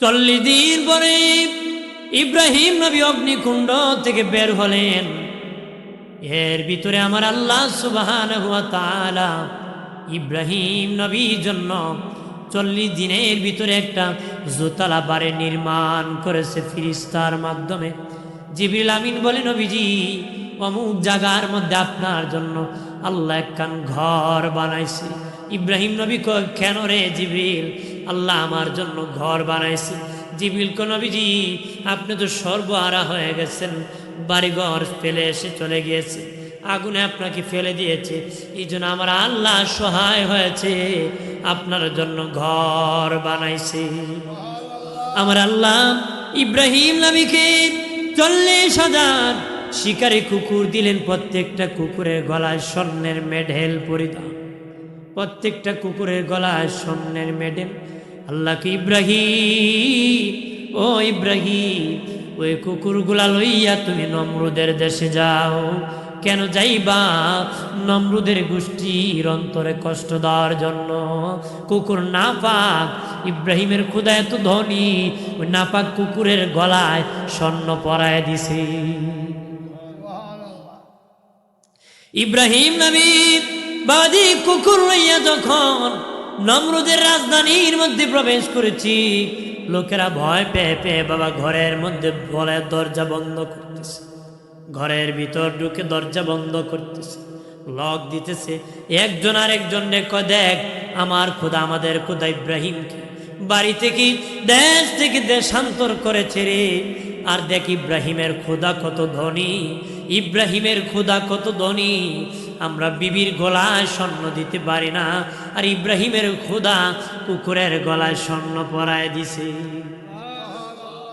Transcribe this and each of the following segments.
40 দিন পরে ইব্রাহিম নবী অগ্নিকুণ্ড থেকে বের হলেন। এর ভিতরে আমার আল্লাহ সুবহানাহু ওয়া তাআলা ইব্রাহিম নবীর জন্য 40 দিনের ভিতরে একটা জোতালা বাড়ি নির্মাণ করেছে ফিরিস্তার মাধ্যমে। জিবরিল আমিন বলে, নবীজি অমুক জায়গার মধ্যে আপনার জন্য আল্লাহ একখান ঘর বানাইছে। ইব্রাহিম নবী কয়, কেন রে জিবরিল? আল্লাহ আমার জন্য ঘর বানাইছে। জিবরিল কয়, নবীজি আপনি তো সর্বহারা হয়ে গেছেন, বাড়িঘর ফেলে এসে চলে গিয়েছে, আগুনে আপনাকে ফেলে দিয়েছে, এই জন্য আমার আল্লাহ সহায় হয়েছে, আপনার জন্য ঘর বানাইছে। আমার আল্লাহ ইব্রাহিম নবীকে 40,000 শিকারী কুকুর দিলেন। প্রত্যেকটা কুকুরের গলায় স্বর্ণের মেডেল পরিধান, প্রত্যেকটা কুকুরের গলায় স্বর্ণের মেডেল। আল্লাহকে, ইব্রাহিম ও ইব্রাহিম, ওই কুকুরগুলা লইয়া তুমি নমরুদের দেশে যাও। কেন যাইবা? নমরুদের গোষ্ঠীর অন্তরে কষ্ট দেওয়ার জন্য। কুকুর নাপাক, ইব্রাহিমের খোদা এত ধনী, ওই নাপাক কুকুরের গলায় স্বর্ণ পরায় দিছে। ইব্রাহিম নবী বাদি কুকুর লইয়া যখন নমরুদের রাজধানীর মধ্যে প্রবেশ করেছি, লোকেরা ভয় পেয়ে পেয়ে বাবা ঘরের মধ্যে বলে দরজা বন্ধ করতেছে, ঘরের ভিতর ঢুকে দরজা বন্ধ করতেছে, লক দিতেছে। একজন আর একজন কয়, দেখ আমার খোদা, আমাদের খোদা ইব্রাহিমকে বাড়ি থেকে দেশ থেকে দেশান্তর করেছে রে। আর দেখ ইব্রাহিমের খোদা কত ধনী, ইব্রাহিমের খোদা কত ধনী। আমরা বিবির গলায় স্বর্ণ দিতে পারি না, আর ইব্রাহিমের খোদা কুকুরের গলায় স্বর্ণ পরায় দিছে।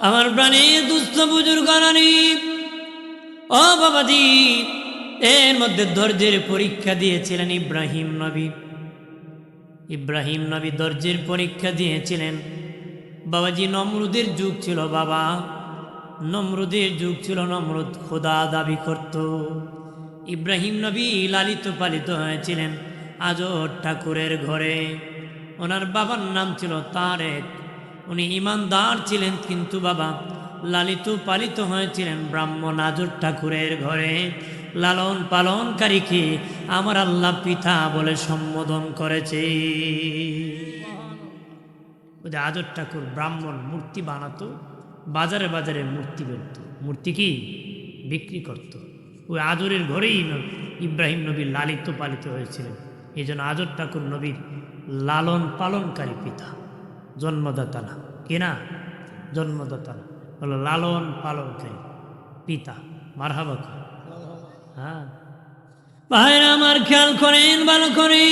আমার প্রাণে দুস্থ বুজুর্গণী, ও বাবাজি, এর মধ্যে ধৈর্যের পরীক্ষা দিয়েছিলেন ইব্রাহিম নবী। ইব্রাহিম নবী ধৈর্যের পরীক্ষা দিয়েছিলেন। বাবাজি, নমরুদের যুগ ছিল বাবা, নমরুদের যুগ ছিল। নমরুদ খোদা দাবি করত। ইব্রাহিম নবী লালিত পালিত হয়েছিলেন আজর ঠাকুরের ঘরে। ওনার বাবার নাম ছিল তারেক। উনি ইমানদার ছিলেন, কিন্তু বাবা লালিত পালিত হয়েছিলেন ব্রাহ্মণ আজর ঠাকুরের ঘরে। লালন পালনকারীকে আমার আল্লাহ পিতা বলে সম্বোধন করেছে। আজর ঠাকুর ব্রাহ্মণ মূর্তি বানাতো, বাজারে বাজারে মূর্তি বেরত, মূর্তি কি বিক্রি করত। ওই আজরের ঘরেই ইব্রাহিম নবী লালিত পালিত হয়েছিলেন। এই জন্য আজর ঠাকুর নবীর লালন পালনকারী পিতা, জন্মদাতা না, কিনা জন্মদাতা না, হলো লালন পালনকারী পিতা। মারহাবা। হ্যাঁ ভাইরা আমার, খেয়াল করেন ভালো করে।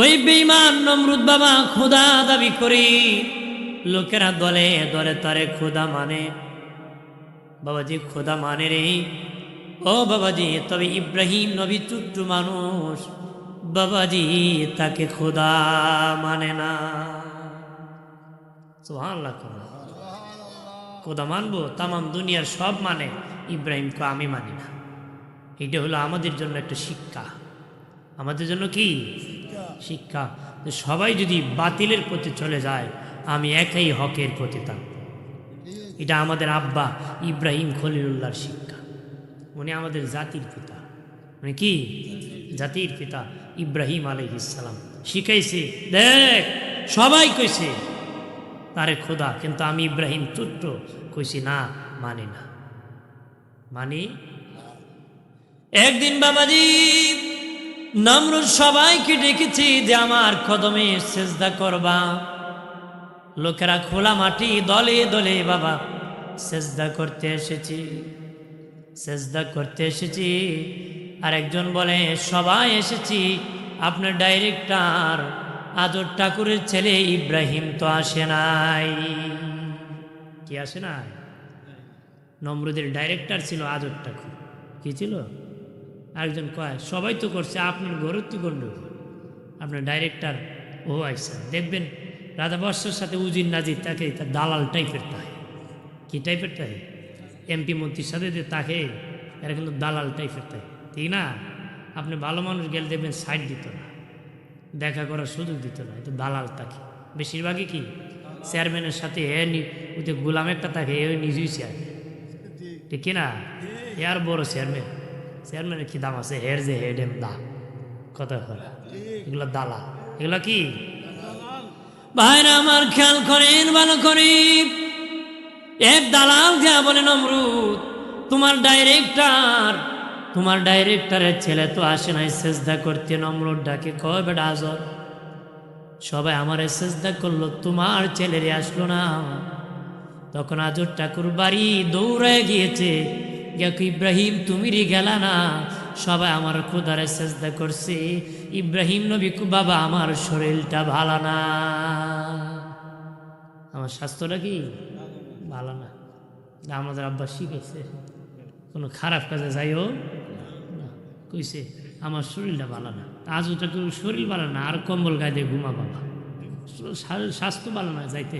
ওই বেঈমান নমরুদ বাবা খোদা দাবি করি, লোকেরা দলে দলে তারে খোদা মানে। বাবাজি খোদা মানে রে, ও বাবাজি। তবে ইব্রাহিম নবী ছোট্ট মানুষ, বাবাজি তাকে খোদা মানে না। সুবহানাল্লাহ। খোদা মানবো, তামাম দুনিয়ার সব মানে, ইব্রাহিমকে আমি মানি না। এটা হলো আমাদের জন্য একটা শিক্ষা, আমাদের জন্য কি শিক্ষা। সবাই যদি বাতিলের পথে চলে যায়, আমি একাই হকের পথে থাকব। এটা আমাদের আব্বা ইব্রাহিম খলিলুল্লাহর শিক্ষা। উনি আমাদের জাতির পিতা, উনি কি জাতির পিতা ইব্রাহিম আলাইহিস সালাম শিখাইছে। দেখ সবাই কইছে তারে খোদা, কিন্তু আমি ইব্রাহিম ছোট্ট কইছি না, মানি না, মানি। একদিন বাবাজি নমরুদ সবাইকে ডেকেছি যে আমার কদমে সেজদা করবা। লোকেরা খোলা মাটি দলে দলে বাবা সেজদা করতে এসেছি, সেজদা করতে এসেছি। আর একজন বলে, সবাই এসেছি, আপনার ডাইরেক্টর আজর ঠাকুরের ছেলে ইব্রাহিম তো আসে নাই। কি আসে নাই? নমরুদের ডাইরেক্টর ছিল আজর ঠাকুর। কি ছিল? আরেকজন কয়, সবাই তো করছে, আপনার ঘরের তো গণ্ড, আপনার ডাইরেক্টর ও আইসা। দেখবেন রাধা বর্ষার সাথে উজির নাজির তাকে তার দালাল টাইপের থাকে। কি টাইপের থাকে? এমপি মন্ত্রীর সাথে যে তাকে, এরা কিন্তু দালাল টাইপের থাকে, ঠিক না? আপনি ভালো মানুষ গেলে দেখবেন সাইড দিত না, দেখা করার সুযোগ দিত না, এটা দালাল থাকে বেশিরভাগই। কি চেয়ারম্যানের সাথে ওই যে গোলাম একটা থাকে এ নিজেই চেয়ারম্যান, ঠিক কিনা? এর বড় চেয়ারম্যানের কি দাম আছে? হের যে হেড এম দাম কত, এগুলো দালা, এগুলো কি ভাইরা আমার খেয়াল করেন ভালো করে। এক দালাল যা বলে নমরুদ তোমার ডাইরেক্টরের ছেলে তো আসে নাই সেজদা করতে। নমরুদ ডাকে কয় বেটা আজর, সবাই আমারে সেজদা করলো, তোমার ছেলেরে আসলো না। তখন আজর ঠাকুর বাড়ি দৌড়ায় গিয়েছে, ইব্রাহিম তুমি রে গেলা না, সবাই আমার খোদারে সেজদা করছে। ইব্রাহিম নবী বাবা আমার শরীরটা ভালো না, আমার স্বাস্থ্যটা কি ভালো না। আমাদের আব্বা শিখেছে কোনো খারাপ কাজে যাইও না, কইছে আমার শরীরটা ভালো না। আজ ওটা কেউ শরীর ভালো না, আর কম্বল গায়ে দিয়ে ঘুমা বাবা, স্বাস্থ্য ভালো না যাইতে।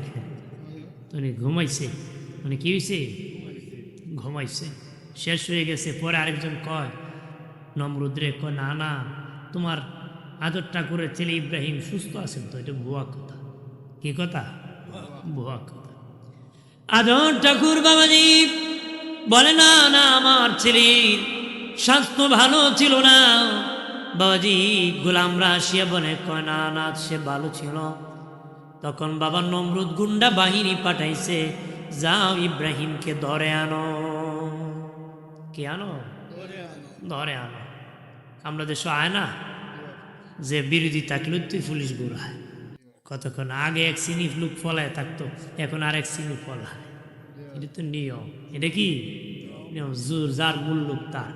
উনি ঘুমাইছে, উনি কি হয়েছে? ঘুমাইছে, শেষ হয়ে গেছে। পরে আরেকজন কয় নমরুদ্রে, কয় না না, তোমার আদর ঠাকুরের ছেলে ইব্রাহিম সুস্থ আছেন তো, এটা ভুয়া কথা। কি কথা? ভুয়া কথা। আদর ঠাকুর বাবাজি বলে না না, আমার ছেলের স্বাস্থ্য ভালো ছিল না। বাবাজি গোলামরা আসিয়া বলে, কয় না না, সে ভালো ছিল। তখন বাবা নমরুদ গুন্ডা বাহিনী পাঠাইছে, যাও ইব্রাহিমকে ধরে আনো। কি আনো? ধরে আনো। আমরা দেশ আয় না যে বিরোধী থাকলে তুই পুলিশ ঘুরায়, কতক্ষণ আগে এক শ্রেণী লোক ফলায় থাকতো, এখন আর এক শ্রেণী ফলায়। এটা তো নিয়ম। এটা কি নিয়ম? জোর যার মূল্যক তার,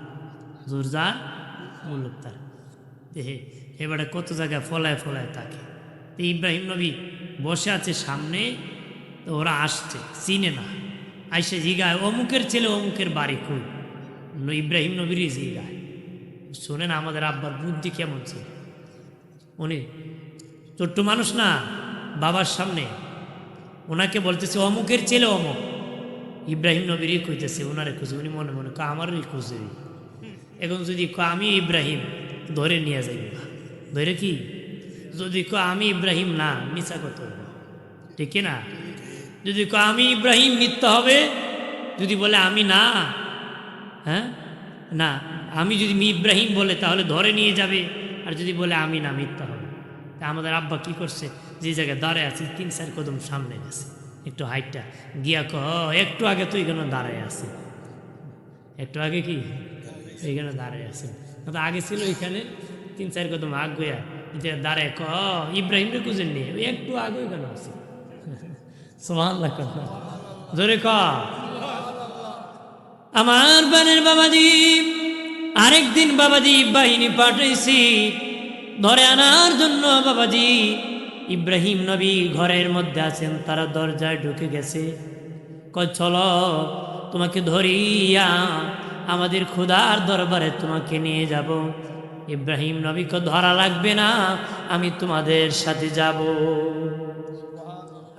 জোর যার মূল্যক তার। এবারে কত জায়গায় ফলায় ফলায় থাকে। তো ইব্রাহিম নবী বসে আছে সামনে, তো ওরা আসছে, চিনে না, আইসে জিগায় অমুকের ছেলে অমুকের বাড়ি কই। ইব্রাহিম নবীরই জিগায়। শোনেন আমাদের আব্বার বুদ্ধি কেমন ছিল। উনি ছোট্ট মানুষ না, বাবার সামনে ওনাকে বলতেছে অমুকের ছেলে অমুক। ইব্রাহিম নবীরই কইতেছে, ওনারে খুঁজে। উনি মনে মনে আমারই খুঁজে। এখন যদি আমি ইব্রাহিম, ধরে নিয়ে যাইব। ধরে কি যদি আমি ইব্রাহিম না, মিছা কত, ঠিক না? যদি আমি ইব্রাহিম, মিথ্যা হবে। যদি বলে আমি না, হ্যাঁ না, আমি যদি ইব্রাহিম বলে তাহলে ধরে নিয়ে যাবে, আর যদি বলে আমি না, মিথ্যা হবে। তা আমাদের আব্বা কি করছে, যে জায়গায় দাঁড়ায় আছে 3-4 কদম সামনে গেছে, একটু হাইটটা গিয়া একটু আগে তো এখানে দাঁড়ায় আছে, একটু আগে কি এইখানে দাঁড়ায় আছে। আগে ছিল এখানে 3-4 কদম আগ গয়া দাঁড়ায় ইব্রাহিম রে খুঁজেন নিয়ে একটু আগে কেন আছে। সুবহানাল্লাহ, জোরে আমার বানের বাবাজি। আরেকদিন বাবাজি বাহিনী পাঠাইছি ধরে আনার জন্য। বাবাজি ইব্রাহিম নবী ঘরের মধ্যে আছেন, তারা দরজায় ঢুকে গেছে। কয় চলো তোমাকে ধরিয়া আমাদের খোদার দরবারে তোমাকে নিয়ে যাব। ইব্রাহিম নবীকে ধরা লাগবে না, আমি তোমাদের সাথে যাব,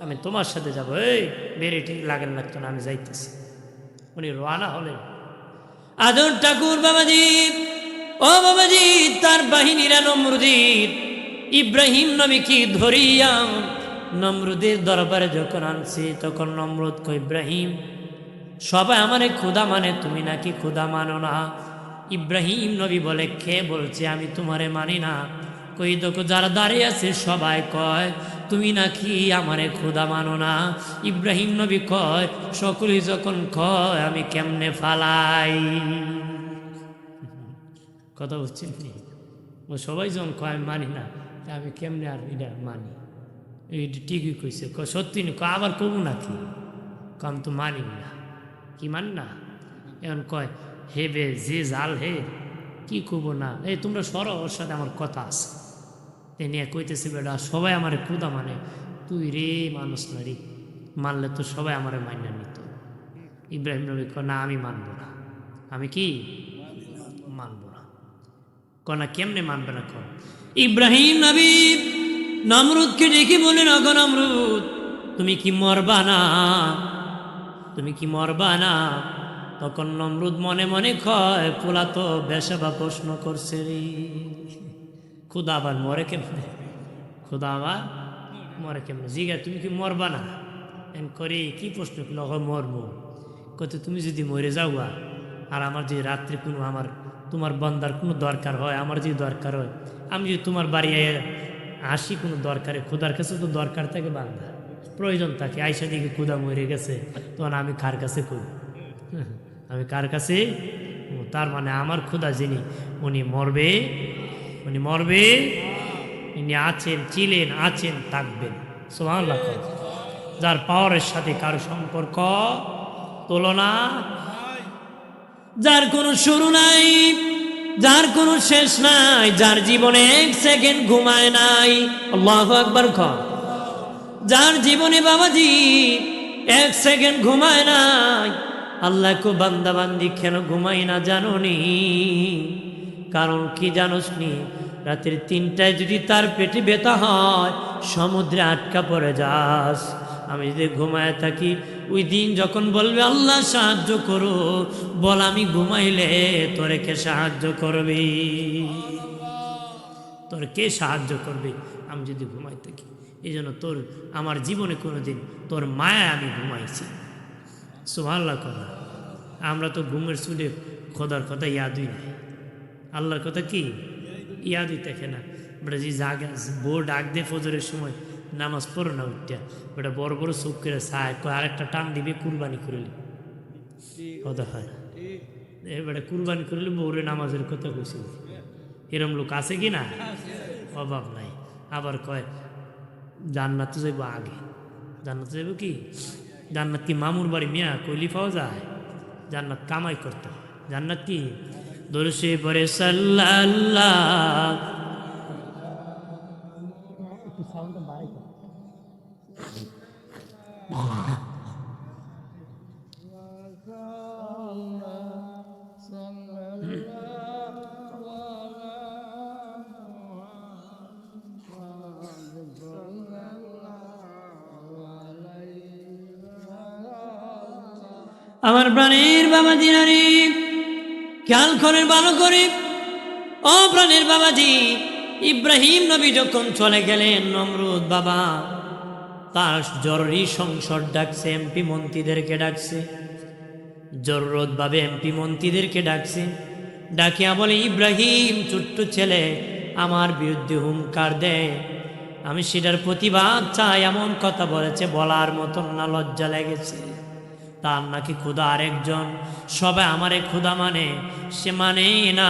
আমি তোমার সাথে যাব। এই বেরেটি লাগেন লাগতো না, আমি যাইতেছি। উনি রওনা হলেন। আদর ঠাকুর বাবাজি, ও বাবাজি, তার বাহিনীরা নমরুদের ইব্রাহিম নবীকে ধরিয়া নমরুদের দরবারে যখন আনছে, তখন নমরুদ কয় ইব্রাহিম, সবাই আমারে খোদা মানে, তুমি নাকি খোদা মানো না। ইব্রাহিম নবী বলে, কে বলছে আমি তোমারে মানি না? কই দেখো যারা দাঁড়িয়ে আছে সবাই কয় তুমি নাকি আমারে খোদা মানো না। ইব্রাহিম নবী কয়, সকলেই যখন কয় আমি কেমনে ফালাই। কথা বুঝছেন? ও সবাই যখন কয় আমি মানি না, আমি কেমনে আর এটা মানি। এইটা ঠিকই কইছে, সত্যি নি, আবার কবু নাকি? আমি তো মানি না। কি মানি না? এখন কয় হে বে যে জাল হে, কি কব না, এই তোমরা সরো, ওর সাথে আমার কথা আছে। এ নিয়ে কইতেছে, বেটা সবাই আমার খোদা মানে, তুই রে মানুষ না রে, মানলে তো সবাই আমার মাইনা নিত। ইব্রাহিম নবী কয় না, আমি মানব না। আমি কি মানব না? কনা কেমনে মানবে না? কন ইব্রাহিম নবী নমরুদকে ডেকে বলেন, অগো নমরুদ, তুমি কি মরবা না? তুমি কি মরবা না? তখন নমরুদ মনে মনে কয়, পোলা তো বেশাবা প্রশ্ন করছে রে, খুদা আবার মরে কেমনে? খুদা আবার মরে কেমনে? জিগা তুমি কি মরবা না? করে কি প্রশ্ন করলো, মর্ম কত তুমি যদি মরে যাওয়া আর আমার যদি রাত্রে কোনো তোমার বন্দার কোনো দরকার হয়, আমার যদি দরকার হয়, আমি যদি তোমার বাড়ি আসি কোনো দরকারে, খোদার কাছে তো দরকার থাকে, বান্দা প্রয়োজন থাকে, আইসা দিকে খোদা মরে গেছে, তখন আমি কার কাছে করি? আমি কার কাছে? তার মানে আমার খোদা যিনি, উনি মরবে, ইনি আছেন, ছিলেন, আছেন, থাকবেন। সুবহানাল্লাহ। যার পাওয়ারের সাথে কারো সম্পর্ক, তুলনা, যার কোনো শুরু নাই, যার কোনো শেষ নাই, যার জীবনে এক সেকেন্ড ঘুমায় নাই। আল্লাহু আকবার। যার জীবনে বাবাজি এক সেকেন্ড ঘুমায় নাই। আল্লাহ কো বান্দা বান্দি কেন ঘুমাই না জানো নি? কারণ কি জানোস নি? রাতের 3টায় যদি তার পেটে ব্যথা হয়, সমুদ্রে আটকা পড়ে যাস। আমি যদি ঘুমায় থাকি, ওই দিন যখন বলবে আল্লাহ সাহায্য করো, বল আমি ঘুমাইলে তোরে কে সাহায্য করবি? তোর কে সাহায্য করবে আমি যদি ঘুমাই থাকি? এই জন্য আমার জীবনে কোনোদিন তোর মায়া আমি ঘুমাইছি। সুবহানাল্লাহ। কথা আমরা তো ঘুমের ছুটে খোদার কথা ইয়াদই নাই, আল্লাহর কথা কি ইয়াদই থাকে না। বেটা যে জাগে বউ ডাক দে ফজরের সময়, নামাজ পড়ো না উঠটা, বেটা বড় বড় চোখ করে চায়, আরেকটা টান দিবে কুরবানি করলি কথা হয়। বেটা কুরবানি করলে বউরে নামাজের কথা কইছি, এরম লোক আছে কি না? অভাব নাই। আবার কয় জান্নাতে যাইব আগে, জান্নাতে যাইব কি? জান্নাত কি মামুর বাড়ি মিয়া কইলি পাওয়া যায়? জান্নাত কামাই করতে হয়। জান্নাত কি? দরুশে পরে সাল্লাল্লাহ। আমার প্রাণের বাবাজি নারী খেয়াল করেন ভালো করে। ও প্রাণের বাবাজি, ইব্রাহিম নবী যখন চলে গেলেন, নমরুদ বাবা তার জরুরি সংসদ ডাকছে, এমপি মন্ত্রীদেরকে ডাকছে, জরুরত ভাবে এমপি মন্ত্রীদেরকে ডাকছে। ডাকিয়া বলে, ইব্রাহিম ছোট্ট ছেলে আমার বিরুদ্ধে হুঙ্কার দেয়, আমি সেটার প্রতিবাদ চাই, এমন কথা বলেছে বলার মতন না, লজ্জা লেগেছে। তার নাকি খোদা আরেকজন, সবাই আমারে খোদা মানে, সে মানে না।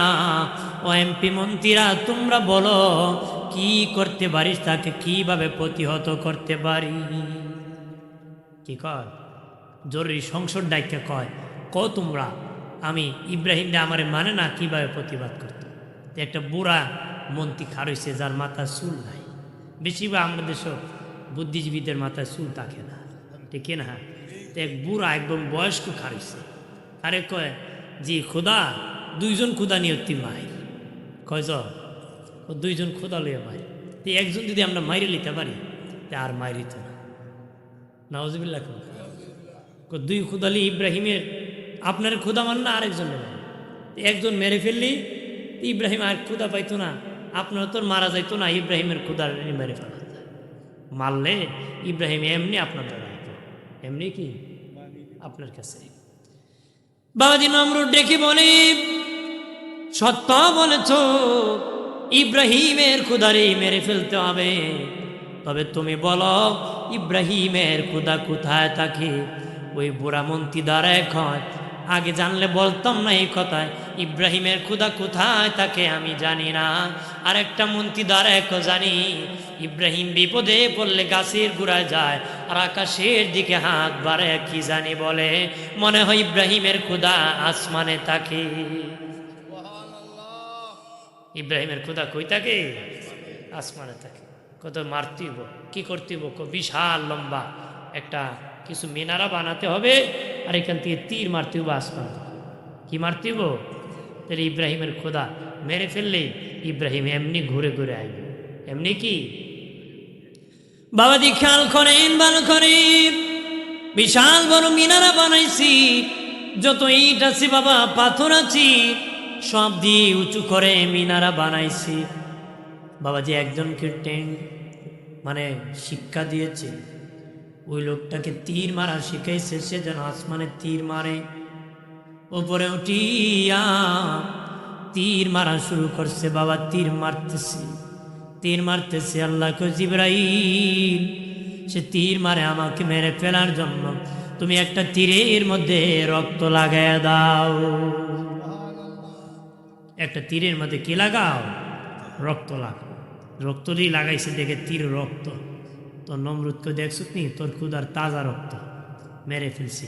ও এমপি মন্ত্রীরা তোমরা বলো কি করতে পারিস, তাকে কিভাবে প্রতিহত করতে পারি? কি কয়? জরুরি সংসদ ডাইকে কয় তোমরা আমি ইব্রাহিম আমারে মানে না, কিভাবে প্রতিবাদ করতে? একটা বুড়া মন্ত্রী খারইছে, যার মাথায় চুল নাই। বেশিরভাগ আমাদের দেশে বুদ্ধিজীবীদের মাথায় চুল থাকে না, ঠিক না? এক বুড়া একদম বয়স্ক খারইছে, আরে কয় জি খোদা, 2জন খোদা নিয়ে মাই। কয়জন? 2জন খোদা লইয়া মাই। একজন যদি আমরা মাইরে লিতে পারি, তে আর মাইরিত না। নাউজুবিল্লাহ। 2 খোদা লি ইব্রাহিমের আপনার খোদা মান না, আরেকজনের একজন মেরে ফেললি ইব্রাহিম আর খোদা পাইতো না, আপনার তোর মারা যাইতো না, ইব্রাহিমের খোদা মেরে ফেলা যায়। মারলে ইব্রাহিম এমনি আপনার এমনি কি আপনার কাছে। বাবাজি নমরুদ ডেকে বলে, সত্য বলেছ, ইব্রাহিমের খোদারে মেরে ফেলতে হবে, তবে তুমি বলো ইব্রাহিমের খোদা কোথায় থাকে? ওই বুড়া মন্ত্রী দ্বারা কয়, আগে জানলে বলতাম না এই কথায়, ইব্রাহিমের খোদা কোথায় থাকে আমি জানি না। আর একটা মন্ত্রী দ্বারা জানি, ইব্রাহিম বিপদে পড়লে গাছের গোড়ায় যায়, আর আকাশের দিকে হাত বাড়ে কি জানি বলে, মনে হয় ইব্রাহিমের খোদা আসমানে থাকে। ইব্রাহিমের খোদা কই থাকে? আসমানে থাকে। কত মারতিব, কি করতেব? বিশাল লম্বা একটা কিছু মিনারা বানাতে হবে, আর এখান থেকে তীর মারতে হবে আসমান। কি মারতে হবো? তাহলে ইব্রাহিমের খোদা মেরে ফেললে ইব্রাহিম এমনি ঘুরে ঘুরে আসবে। এমনি কি বাবাজি খেয়াল করেন ভালো করে, বিশাল বড় মিনারা বানাইছি, যত ইট আছে বাবা, পাথর আছে, সব দিয়ে উঁচু করে মিনারা বানাইছি। বাবাজি একজনকে মানে শিক্ষা দিয়েছে, ওই লোকটাকে তীর মারা শিখাইছে, সে যেন আসমানে তীর মারে। ওপরে উঠিয়া তীর মারা শুরু করছে। বাবা তীর মারতেছে। আল্লাহ কয় জিবরাইল, সে তীর মারে আমাকে মেরে ফেলার জন্য, তুমি একটা তীরের মধ্যে রক্ত লাগায় দাও। একটা তীরের মধ্যে কি লাগাও? রক্ত লাগাও। রক্ত দিয়ে লাগাইছে, দেখে তীর রক্ত। তো নমরুদকে দেখছো নি, তোর ক্ষুদার তাজা রক্ত, মেরে ফেলছি।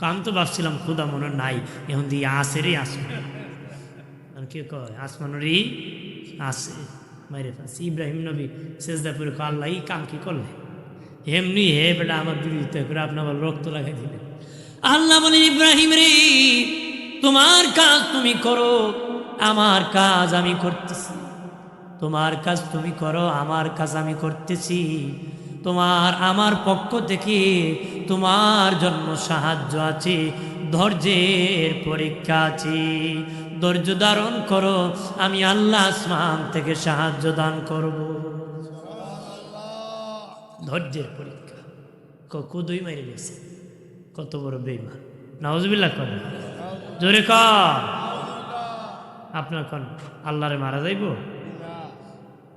আমি তো ভাবছিলাম ক্ষুদা মনে নাই, এখন দিয়ে আসে রে আসমান। কি কয় আসমানেরই আসে, মেরে ফেলছি। ইব্রাহিম নবী সেজদা করে আল্লাহ এই কাম কি করলে? এমনি হে বেটা আমার বিরোধিতা করে আপনি আবার রক্ত লাগাই দিলেন। আল্লাহ বলে ইব্রাহিম রে, তোমার কাজ তুমি করো, আমার কাজ আমি করতেছি। তোমার কাজ তুমি করো, আমার কাজ আমি করতেছি। আমার পক্ষ থেকে তোমার জন্য সাহায্য আছে, ধৈর্যের পরীক্ষা আছে। ধৈর্য ধারণ করো, আমি আল্লাহ আসমান থেকে সাহায্য দান করব। ধৈর্যের পরীক্ষা। কুদুই মাইরে গেছে, কত বড় বেঈমান। নাউজুবিল্লাহ কর, জোরে কর। আপনার কোন আল্লাহরে মারা যাইব?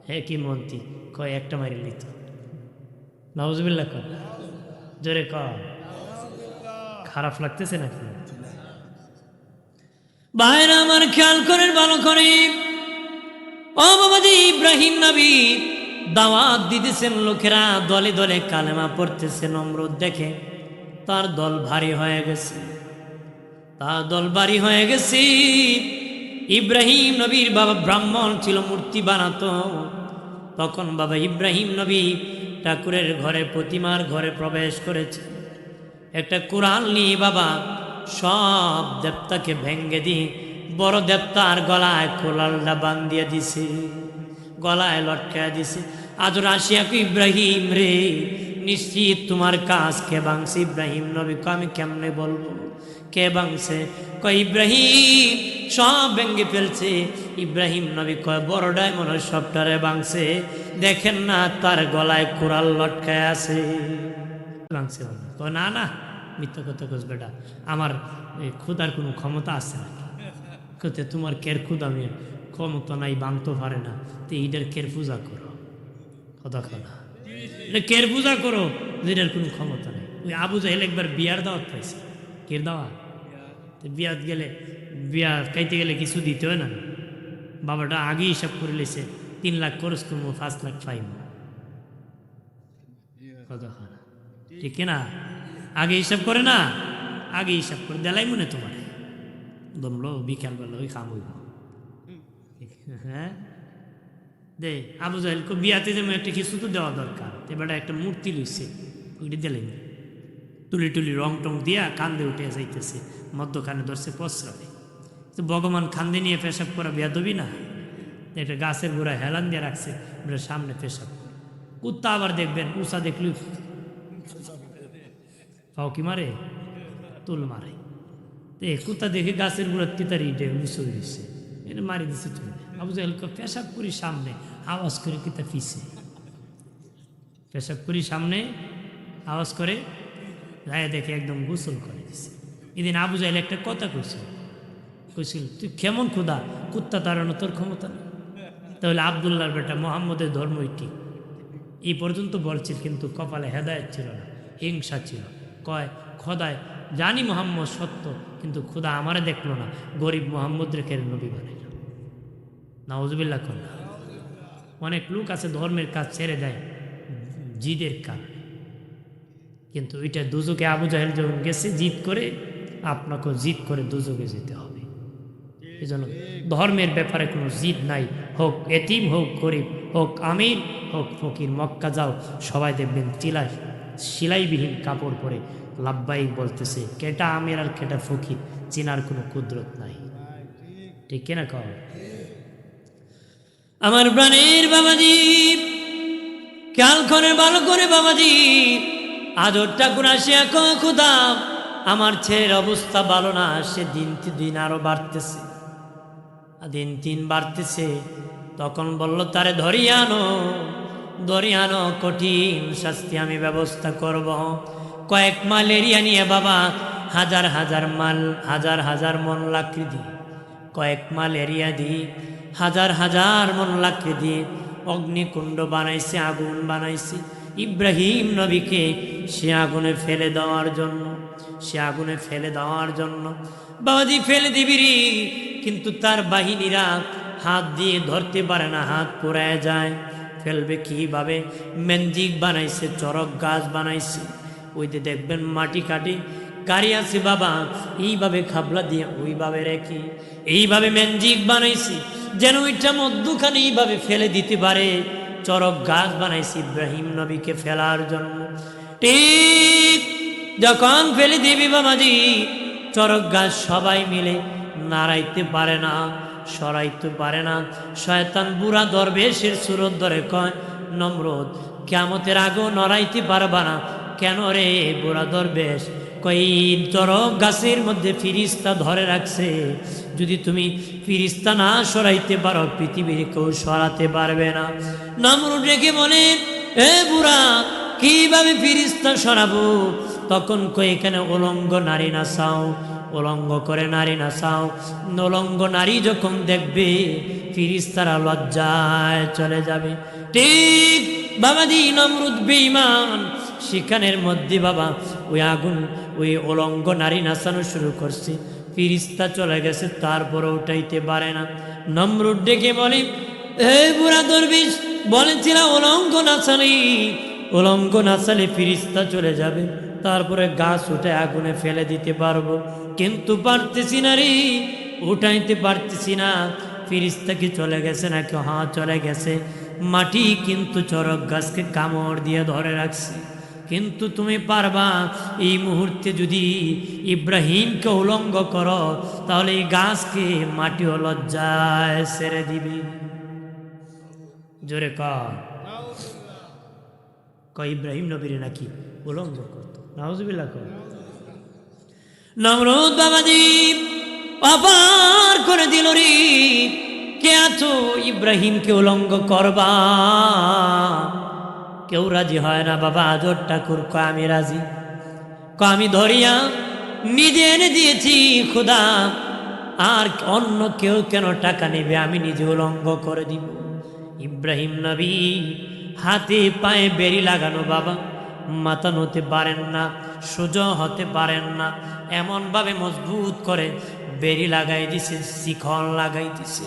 হ্যাঁ কি মন্ত্রী কয় একটা মারি লিত। নাউজুবিল্লাহ কর, জোরে কর। খারাপ লাগতেছে নাকি? ভাইরা আমার খেয়াল করেন, ভালো করে। ও বাবাজি, ইব্রাহিম নবী দাওয়াত দিতেছেন, লোকেরা দলে দলে কালেমা পড়তেছে। নমরুদ দেখে তার দল ভারী হয়ে গেছে, ইব্রাহিম নবীর বাবা ব্রাহ্মণ ছিল, মূর্তি বানাতো। তখন বাবা ইব্রাহিম নবী ঠাকুরের ঘরে, প্রতিমার ঘরে প্রবেশ করেছে। একটা কোরআন নিয়ে বাবা সব দেবতাকে ভেঙ্গে দিয়ে বড় দেবতার গলায় কোলালটা বান্ধিয়ে দিছে, গলায় লটকায় দিছে। আজ রাশিয়াকে ইব্রাহিম রে, নিশ্চিত তোমার কাজ কে ভাঙছে? ইব্রাহিম নবী আমি কেমনে বলবো কে ভাঙছে? কয় ইব্রাহিম সব ভেঙ্গে ফেলছে। ইব্রাহিম নবী কয় বড়টাই মনে হয় সবটারে ভাঙছে, দেখেন না তার গলায় কোরাল লটকায় আছে। ভাঙছে কয় না না, মিথ্যা কথা কস বেটা, আমার ক্ষুধার কোনো ক্ষমতা আছে না। কতে তোমার কের ক্ষুধা মেয়ে ক্ষমতা নাই, ভাঙতে পারে না, তো এইটার কের পূজা করো। কথা কথা কের পূজা করো, যেটার কোনো ক্ষমতা নেই। ওই আবু জাহেল একবার বিয়ার দাওয়াত পাইছে। কের দাওয়াত? বিয়াত গেলে, বিয়া খাইতে গেলে কিছু দিতে হয় না? বাবাটা আগেই হিসাব করে লেছে, 3 লাখ খরচ করবো, 5 লাখ পাইব। কথা ঠিক না? আগে হিসাব করে না, আগে হিসাব করে দেলাই মনে তোমার দমলো বিকালবেলা ওই খাম হইব। হ্যাঁ দে, আবু জাহেল বিয়াতে যেমন একটা কিছু তো দেওয়া দরকার। এবার একটা মূর্তি লইছে, ওইটি দিলেন, তুলি রং টং দিয়া কান্দে উঠে যাইতেছে, মধ্যখানে ধরছে পশ্রাবে। তো ভগবান খান্দে নিয়ে পেশাব করা বেয়াদবি না? একটা গাছের গোড়া হেলান দিয়ে রাখছে, সামনে পেশাব। কুত্তা আবার দেখবেন উষা দেখলি পাও কি মারে, তুল মারে। কুত্তা দেখে গাছের গোড়া তিতারি মুসল দিচ্ছে, এটা মারি দিচ্ছে তুমি। আবু জাহেল পেশাব করি সামনে, আওয়াজ করে কিতা পিছে। পেশাব করি সামনে, আওয়াজ করে গায়ে দেখে একদম গোসল করে দিছে। এদিন আবু জাহেল একটা কথা কইছিল, তুই কেমন ক্ষুধা, কুত্তা তাড়ানো তোর ক্ষমতা নেই। তাহলে আবদুল্লাহর বেটা মোহাম্মদের ধর্মই ঠিক। এই পর্যন্ত বলছিল, কিন্তু কপালে হেদায়েত ছিল না, হিংসা ছিল। কয় খোদায় জানি মোহাম্মদ সত্য, কিন্তু খোদা আমারে দেখলো না, গরিব মোহাম্মদ রেখে নবী বানাইল। নাউজুবিল্লাহ কন্যা। অনেক লোক আছে ধর্মের কাজ ছেড়ে দেয় জিদের কারণে, কিন্তু এটা দুজকে আবু জাহেল যখন গেছে জিদ করে, আপনাকেও জিদ করে দুজকে যেতে হবে। এই জন্য ধর্মের ব্যাপারে কোনো জিদ নাই। হোক এতিম, হোক গরিব, হোক আমির, হোক ফকির, মক্কা যাও সবাই দেখবেন সিলাইবিহীন কাপড় পরে লাব্বাইক বলতেছে, কেটা আমির আর কেটা ফকির, চিনার কোনো কুদরত নাই। ঠিক কিনা কও? আমার প্রাণের বাবাজি খেয়াল করে ভালো করে বাবাজি, আদর ঠাকুর আসিয়া খোদা আমার ছেলের অবস্থা ভালো না, সে দিন আরো বাড়তেছে, দিন বাড়তেছে। তখন বলল তারে ধরিয়ে আনো, ধরে আনো, কঠিন শাস্তি আমি ব্যবস্থা করব। কয়েক মাল এরিয়া নিয়ে বাবা হাজার হাজার মন লাকড়ি দিয়ে, কয়েক মাল এরিয়া দিয়ে হাজার মন লাকড়ি দিয়ে অগ্নিকুণ্ড বানাইছে, আগুন বানাইছে ইব্রাহিম নবীকে সে আগুনে ফেলে দেওয়ার জন্য, বাবাজি ফেলে দিবি রে। কিন্তু তার বাহিনীরা হাত দিয়ে ধরতে পারে না, হাত পুড়ায় যায়। ফেলবে কিভাবে? ম্যাজিক বানাইছে, চরক গাছ বানাইছে, ওই যে দেখবেন মাটি কাটে গাড়ি আছে বাবা, এইভাবে খাবলা দিয়ে ওইভাবে রেখে এইভাবে ম্যাজিক বানাইছে যেন ওইটা মধ্যখানে এইভাবে ফেলে দিতে পারে। চরক গাছ বানাইছে ইব্রাহিম নবীকে ফেলার জন্য। ঠিক যখন ফেলে দিবি বাবাজি, চরক গাছ সবাই মিলে নাড়াইতে পারে না, সরাইতে পারে না। শয়তান বুড়া দরবেশের সুরত ধরে কয়, নমরুদ কিয়ামতের আগেও নড়াইতে পারবা না কেন রে বুড়া দরবেশ? কই চরক গাছের মধ্যে ফিরিস্তা ধরে রাখছে, যদি তুমি ফিরিস্তা না সরাইতে পারো পৃথিবীর কেউ সরাতে পারবে না। নমরুদ রেখে বলে, এ বুড়া কিভাবে ফিরিস্তা সরাবো? তখন কই এখানে উলঙ্গ নারী নাচাও, উলঙ্গ করে নারী নাচাও। উলঙ্গ নারী যখন দেখবে ফিরিস্তারা লজ্জায় চলে যাবে। ঠিক বাবাজি নমরুদ বেঈমান সেখানের মধ্যে বাবা ওই আগুন ওই উলঙ্গ নারী নাচানো শুরু করছে। ফিরিস্তা চলে গেছে, তারপরে উঠাইতে পারে না। নমরুদ ডেকে বলে, হে বুড়া দরবেশ বলেছিলা উলঙ্গ নাচালে ফিরিস্তা চলে যাবে, তারপরে গাছ উঠে আগুনে ফেলে দিতে পারবো, কিন্তু পারতেছি না রে, উঠাইতে পারতেছি না। ফিরিস্তা কি চলে গেছে নাকি? হ্যাঁ চলে গেছে। মাটি কিন্তু চরক গাছকে কামড় দিয়ে ধরে রাখছে। কিন্তু তুমি পারবা? এই মুহূর্তে যদি ইব্রাহিমকে উলঙ্গ করো তাহলে এই গাছকে মাটি ও লজ্জায় ছেড়ে দিবি। জোরে কয় ইব্রাহিম নবীরে নাকি উলঙ্গ করতো? নাউজুবিল্লাহ কর। নমরুদ বাবাজি অপার করে দিল রে, কে আছো ইব্রাহিমকে উলঙ্গ করবা? কেউ রাজি হয় না বাবা। আজর ঠাকুর কয় আমি রাজি, আমি ধরিয়া নিজে এনে দিয়েছি খুদা, আর অন্য কেউ কেন টাকা নেবে? আমি নিজে উলঙ্গ করে দিব। ইব্রাহিম নবী হাতে পায়ে বেরি লাগানো বাবা, মাথা নতে পারেন না, সোজা হতে পারেন না, এমনভাবে মজবুত করে বেরি লাগাই দিছে, শিখন লাগাই দিছে।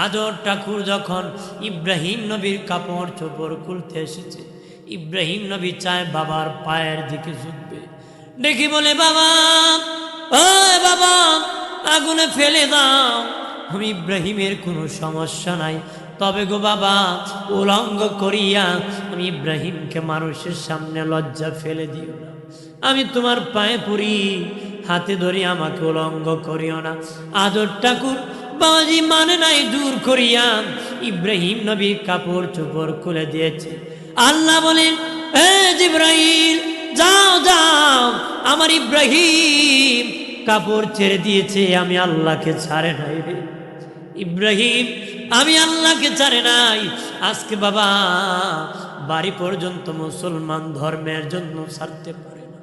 আজর ঠাকুর যখন ইব্রাহিম নবীর কাপড় চোপড় খুলতে এসেছে, ইব্রাহিম নবী চায় বাবার পায়ের দিকে ঝুঁকবে, দেখি বলে, বাবা ও বাবা আগুনে ফেলে দাও, আমি ইব্রাহিমের কোনো সমস্যা নাই, তবে গো বাবা উলঙ্গ করিয়া আমি ইব্রাহিমকে মানুষের সামনে লজ্জা ফেলে দিও না, আমি তোমার পায়ে পড়ি, হাতে ধরি আমাকে উলঙ্গ করিও না। আজর ঠাকুর বাবাজি মানে নাই, দূর করিয়া ইব্রাহিম নবীর কাপড় চোপড় খুলে দিয়েছে। আল্লাহ বলেন, হে জিবরাইল যাও যাও, আমার ইব্রাহিম কাপড় ছেড়ে দিয়েছে, আমি আল্লাহকে ছাড়ে নাই রে ইব্রাহিম, আমি আল্লাহকে ছাড়ে নাই। আজকে বাবা বাড়ি পর্যন্ত মুসলমান ধর্মের জন্য ছাড়তে পারে না,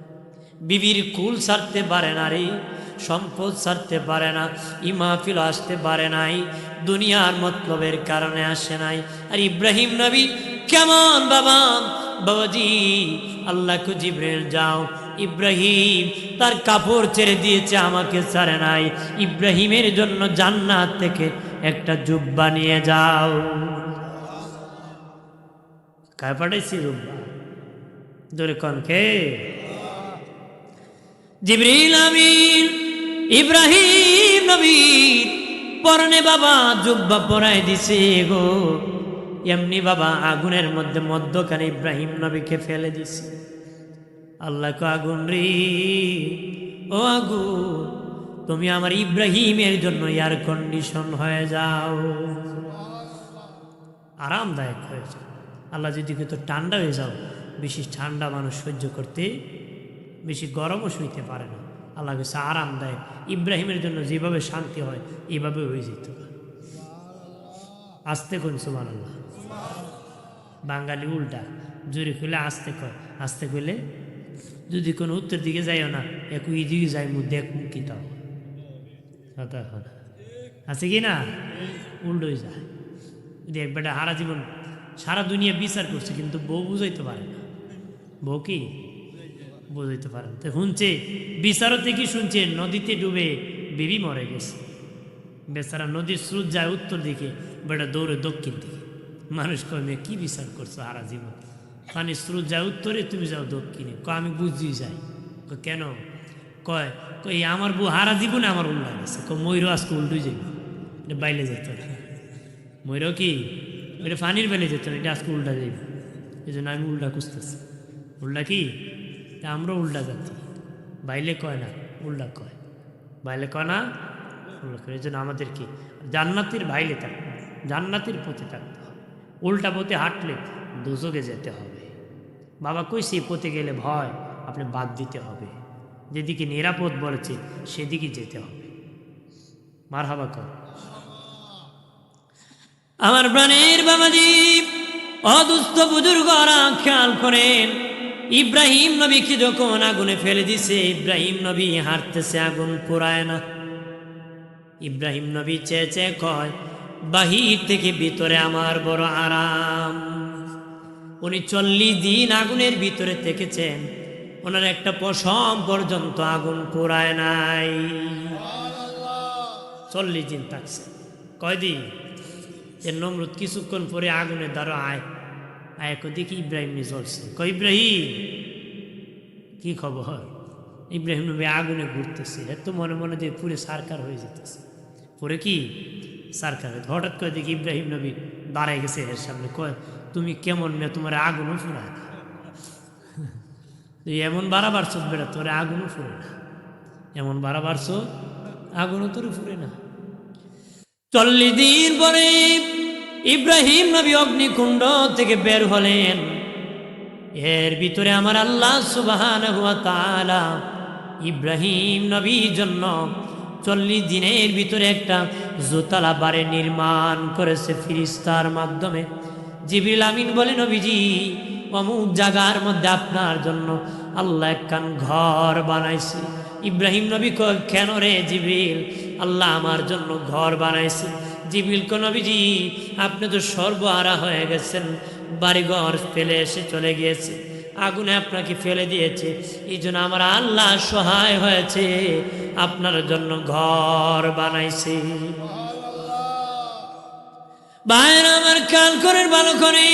বিবির কুল ছাড়তে পারে না রে, সম্পদ ছাড়তে পারে না, ই মাহফিল আসতে পারে নাই, দুনিয়ার মতলবের কারণে আসে নাই। আর ইব্রাহিম নবী কেমন বাবা? বাবাজি আল্লাহকে জিবরিল যাও, ইব্রাহিম তার কাপড় ছেড়ে দিয়েছে, আমাকে ছাড়ে নাই, ইব্রাহিমের জন্য জান্নাত থেকে একটা জুব্বা নিয়ে যাও। কায় পাঠাইছি জুব্বা? জোরে কোন কে? জিবরিল আমিন ইব্রাহিম নবীর পরনে বাবা জুব্বা পরাই দিছে গো। এমনি বাবা আগুনের মধ্যে মধ্যখানে ইব্রাহিম নবীকে ফেলে দিছে। আল্লাহ কো আগুন রে, ও আগুন তুমি আমার ইব্রাহিমের জন্য এয়ার কন্ডিশন হয়ে যাও, আরামদায়ক হয়ে যাও। আল্লাহ যদি তো ঠান্ডা হয়ে যাও, বেশি ঠান্ডা মানুষ সহ্য করতে, বেশি গরমও সইতে পারে না, আল্লাহ কাছে আরামদায়ক। ইব্রাহিমের জন্য যেভাবে শান্তি হয় এইভাবে হয়ে যেত। আসতে কোন সুবহানাল্লাহ। বাঙালি উল্টা, জোরে কইলে আস্তে কয়, আস্তে কইলে যদি কোনো উত্তর দিকে যাইও না, একই দিকে যাই মধ্যে এক মুখিটাও কথা কথা আছে কি না, উল্টোই যায়। যদি একবারটা হারা জীবন সারা দুনিয়া বিচার করছে, কিন্তু বউ বুঝাইতে পারে না। বউ কি বুঝাইতে পারে না, তো শুনছে বিচারতে কি শুনছে, নদীতে ডুবে বেবি মরে গেছে। বেচারা নদীর স্রোত যায় উত্তর দিকে, বেটা দৌড়ে দক্ষিণ দিকে। মানুষ কমে কি বিচার করছো সারা জীবন, পানির স্রোত যায় উত্তরে, তুমি যাও দক্ষিণে। আমি বুঝি যাই। কেন? কয় কই আমার বউ হারা জীবনে আমার উল্টা গেছে। ময়ূর আজকে উল্টোই যাইব, এটা বাইলে যেত না। ময়ূর কি এটা পানির বেলে যেত না, এটা আজকে উল্টা যাইব। এই জন্য আমি উল্টা খুঁজতেছি। উল্টা কি? আমরা উল্টা জাতি, বাইলে কয় না উল্টা কয়, বাইলে কয় না উল্টা কয়। এই জন্য আমাদের কি জান্নাতের বাইলে থাকতে, জান্নাতের পথে থাকতে হবে। উল্টা পথে হাঁটলে দোজখে যেতে হবে। বাবা কইছে পথে গেলে ভয় আপনি বাদ দিতে হবে, যেদিকে নিরাপদ বলেছে সেদিকে যেতে হবে। মারহাবা কর। আমার প্রাণের বাবাজি, অদুস্থ বুজুর্গরা খেয়াল করেন, ইব্রাহিম নবীকে যখন আগুনে ফেলে দিছে, ইব্রাহিম নবী হাঁটতেছে, আগুন পোড়ায় না। ইব্রাহিম নবী চেয়ে চেয়ে কয়, বাহির থেকে ভিতরে আমার বড় আরাম। উনি 40 দিন আগুনের ভিতরে থেকেছেন, ওনার একটা পশম পর্যন্ত আগুন পোড়ায় নাই। 40 দিন থাকছে। কয়দিন? যে নমরুদ কিছুক্ষণ পরে আগুনের দ্বারা আয় আয় দেখি ইব্রাহিম নিয়ে চলছে। কয় ইব্রাহিম কি খবর? ইব্রাহিম নবী আগুনে ঘুরতেছে, এত মনে মনে যে পুরে সারকার হয়ে যেতেছে। পরে কি সারকার হঠাৎ করে দেখি ইব্রাহিম নবী দাঁড়ায় গেছে এর সামনে। কয় তুমি কেমন মেয়ে, তোমার আগুনও ফুরায় না। তুই এমন বাড়াবার চোখ বেড়া, তোর আগুনও ফুরে না। এমন বাড়াবার চোখ, আগুনও তোর ফুরে না। 40 দিন পরে ইব্রাহিম নবী অগ্নিকুণ্ড থেকে বের হলেন। এর ভিতরে আমার আল্লাহ সুবহানাহু ওয়া তাআলা ইব্রাহিম নবীর জন্য 40 দিনের ভিতরে একটা জোতালা বাড়ি নির্মাণ করেছে ফিরিস্তার মাধ্যমে। জিবরিল আমিন বলে, নবীজি অমুক জায়গার মধ্যে আপনার জন্য আল্লাহ একখান ঘর বানাইছে। ইব্রাহিম নবী কয়, কেন রে জিবরিল? আল্লাহ আমার জন্য ঘর বানাইছে। জিবরিল কয়, নবীজি আপনি তো সর্বহারা হয়ে গেছেন, বাড়িঘর ফেলে এসে চলে গিয়েছে, আগুনে আপনাকে ফেলে দিয়েছে, এই জন্য আমার আল্লাহ সহায় হয়েছে, আপনার জন্য ঘর বানাইছে। ভাইয়ের আমার কাল করে ভালো করে,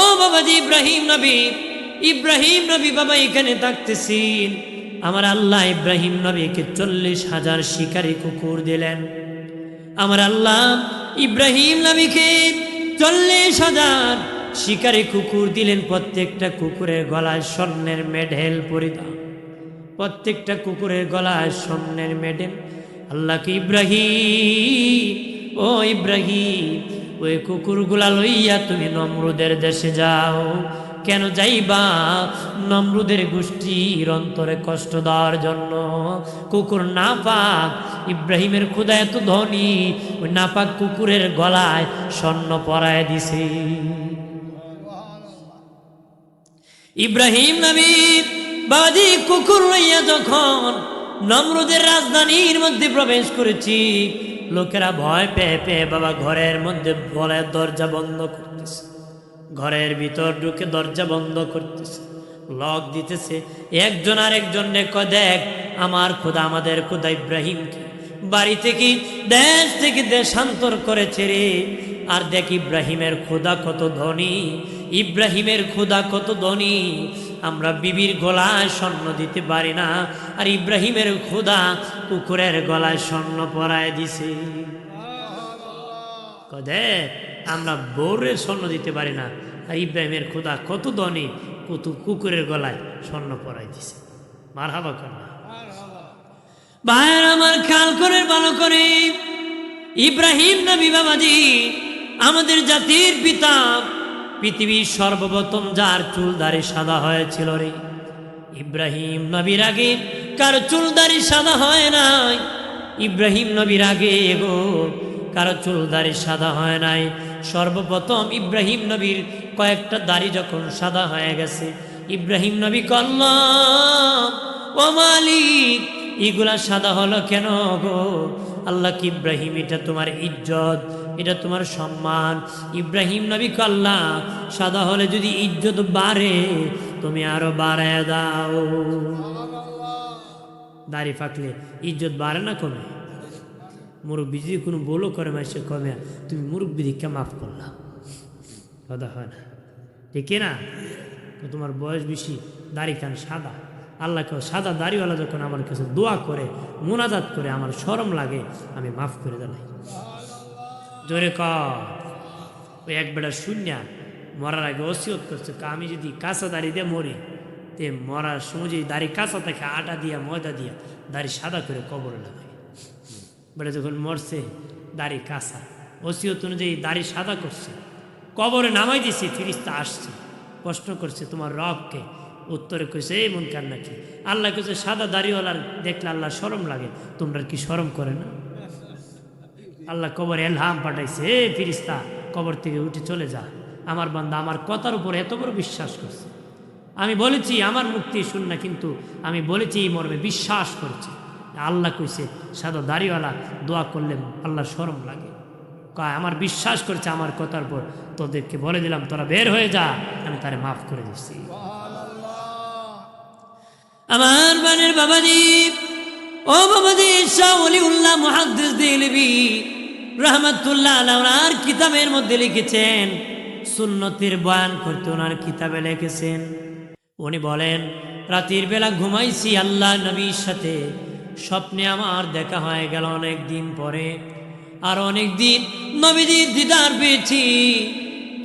ও বাবাজি ইব্রাহিম নবী বাবা এখানে থাকতেছেন। আমার আল্লাহ ইব্রাহিম নবীকে 40,000 শিকারী কুকুর দিলেন। আমার আল্লাহ ইব্রাহিম নবীকে 40,000 শিকারী কুকুর দিলেন। প্রত্যেকটা কুকুরের গলায় স্বর্ণের মেডেল পরিধান, প্রত্যেকটা কুকুরের গলায় স্বর্ণের মেডেল। আল্লাহকে ইব্রাহিম ওই কুকুরগুলা লইয়া তুমি নমরুদের দেশে যাও। কেন যাইবা? নমরুদের গোষ্ঠীর অন্তরে কষ্ট দেওয়ার জন্য। কুকুর নাপাক, ইব্রাহিমের খোদা এত ধনী, ওই নাপাক কুকুরের গলায় স্বর্ণ পরায় দিছে। ইব্রাহিম নবী বাবাজি কুকুর লইয়া যখন নমরুদের রাজধানীর মধ্যে প্রবেশ করেছি, লোকেরা ভয় পেয়ে পেয়ে বাবা ঘরের মধ্যে বলে দরজা বন্ধ করতেছে, ঘরের ভিতর ঢুকে দরজা বন্ধ করতেছে, লক দিতেছে। একজন আরেকজন কয়, দেখ আমার খোদা, আমাদের খোদা ইব্রাহিমকে বাড়ি থেকে দেশ থেকে দেশান্তর করেছে রে। আর দেখ ইব্রাহিমের খোদা কত ধনী, ইব্রাহিমের খোদা কত ধনী। আমরা বিবির গলায় স্বর্ণ দিতে পারি না, আর ইব্রাহিমের খোদা কুকুরের গলায় স্বর্ণ পরায় দিছে। দেখ আমরা বউরের স্বর্ণ দিতে পারি না, আর ইব্রাহিমের খোদা কত ধনী, কত কুকুরের গলায় স্বর্ণ পরায় দিছে। মারহাবা কর না ভাইয়ের আমার, খেয়াল করে ভালো করে। ইব্রাহিম নবী বাবাজি আমাদের জাতির পিতা, পৃথিবীর সর্বপ্রথম যার চুল দাড়ি সাদা হয়েছিল রে, ইব্রাহিম নবীর আগে কারো চুল দাড়ি সাদা হয় নাই। ইব্রাহিম নবীর আগে গো কারো চুল দাড়ি সাদা হয় নাই। সর্বপ্রথম ইব্রাহিম নবীর কয়েকটা দাড়ি যখন সাদা হয়ে গেছে, ইব্রাহিম নবী কল্লাম, ও মালিক, এগুলা সাদা হলো কেন গো? আল্লাহ কি ইব্রাহিম, এটা তোমার ইজ্জত, এটা তোমার সম্মান। ইব্রাহিম নবী কল্লা, সাদা হলে যদি ইজ্জত বাড়ে তুমি আরো বাড়ায় দাও। দাড়ি ফাঁকলে ইজ্জত বাড়ে না কমে? মুরব্বী যদি কোনো বলো করে মাসে কমে, তুমি মুরব্বী দিকে মাফ করলাম, কথা হয় না, ঠিক না? তোমার বয়স বেশি, দাড়ি কান সাদা, আল্লাহকে সাদা দাড়িওয়ালা যখন আমার কাছে দোয়া করে, মোনাজাত করে, আমার শরম লাগে, আমি মাফ করে দিলাই। জোরে কর। ওই এক বেটা শূন্য মরার আগে ওসিয়ত করছে, আমি যদি কাঁচা দাড়ি দিয়ে মরি, তে মরার সময় যদি দাড়ি কাঁচা থাকে আটা দিয়া ময়দা দিয়া দাড়ি সাদা করে কবরে লাগাই। বেটা যখন মরছে দাড়ি কাঁচা, ওসিয়ত অনুযায়ী দাড়ি সাদা করছে, কবরে নামাই দিছে, ফিরিস্তা আসছে, প্রশ্ন করছে তোমার রবকে? উত্তরে কইছে এই মন কার নাকি? আল্লাহ কইছে সাদা দাড়িওয়ালার দেখলে আল্লাহ শরম লাগে, তোমরা কি শরম করে না? আল্লাহ কবরে এলহাম পাঠাইছে, এ ফিরিস্তা কবর থেকে উঠে চলে যা, আমার বান্দা আমার কথার উপর এত বড় বিশ্বাস করছে। আমি বলেছি আমার মুক্তি শুন না, কিন্তু আমি বলেছি এই মর্মে বিশ্বাস করছে। আল্লাহ কইছে সাদা দাড়িওয়ালা দোয়া করলে আল্লাহ শরম লাগে। কয় আমার বিশ্বাস করছে আমার কথার পর, তোদেরকে বলে দিলাম তোরা বের হয়ে যা, আমি তারে মাফ করে দিচ্ছি। আমার বানের বাবাজি, ও বাবাজি, শাহ ওলিউল্লাহ মুহাদ্দিস দেহলভী রাহমাতুল্লাহ আলাইহি ওনার কিতাবের মধ্যে লিখেছেন, সুন্নতের বয়ান করতে ওনার কিতাবে লিখেছেন, উনি বলেন রাতের বেলা ঘুমাইছি আল্লাহ নবীর সাথে, স্বপ্নে আমার দেখা হয়ে গেল অনেক দিন পরে, আর অনেক দিন নবীজির দিদার পেয়েছি,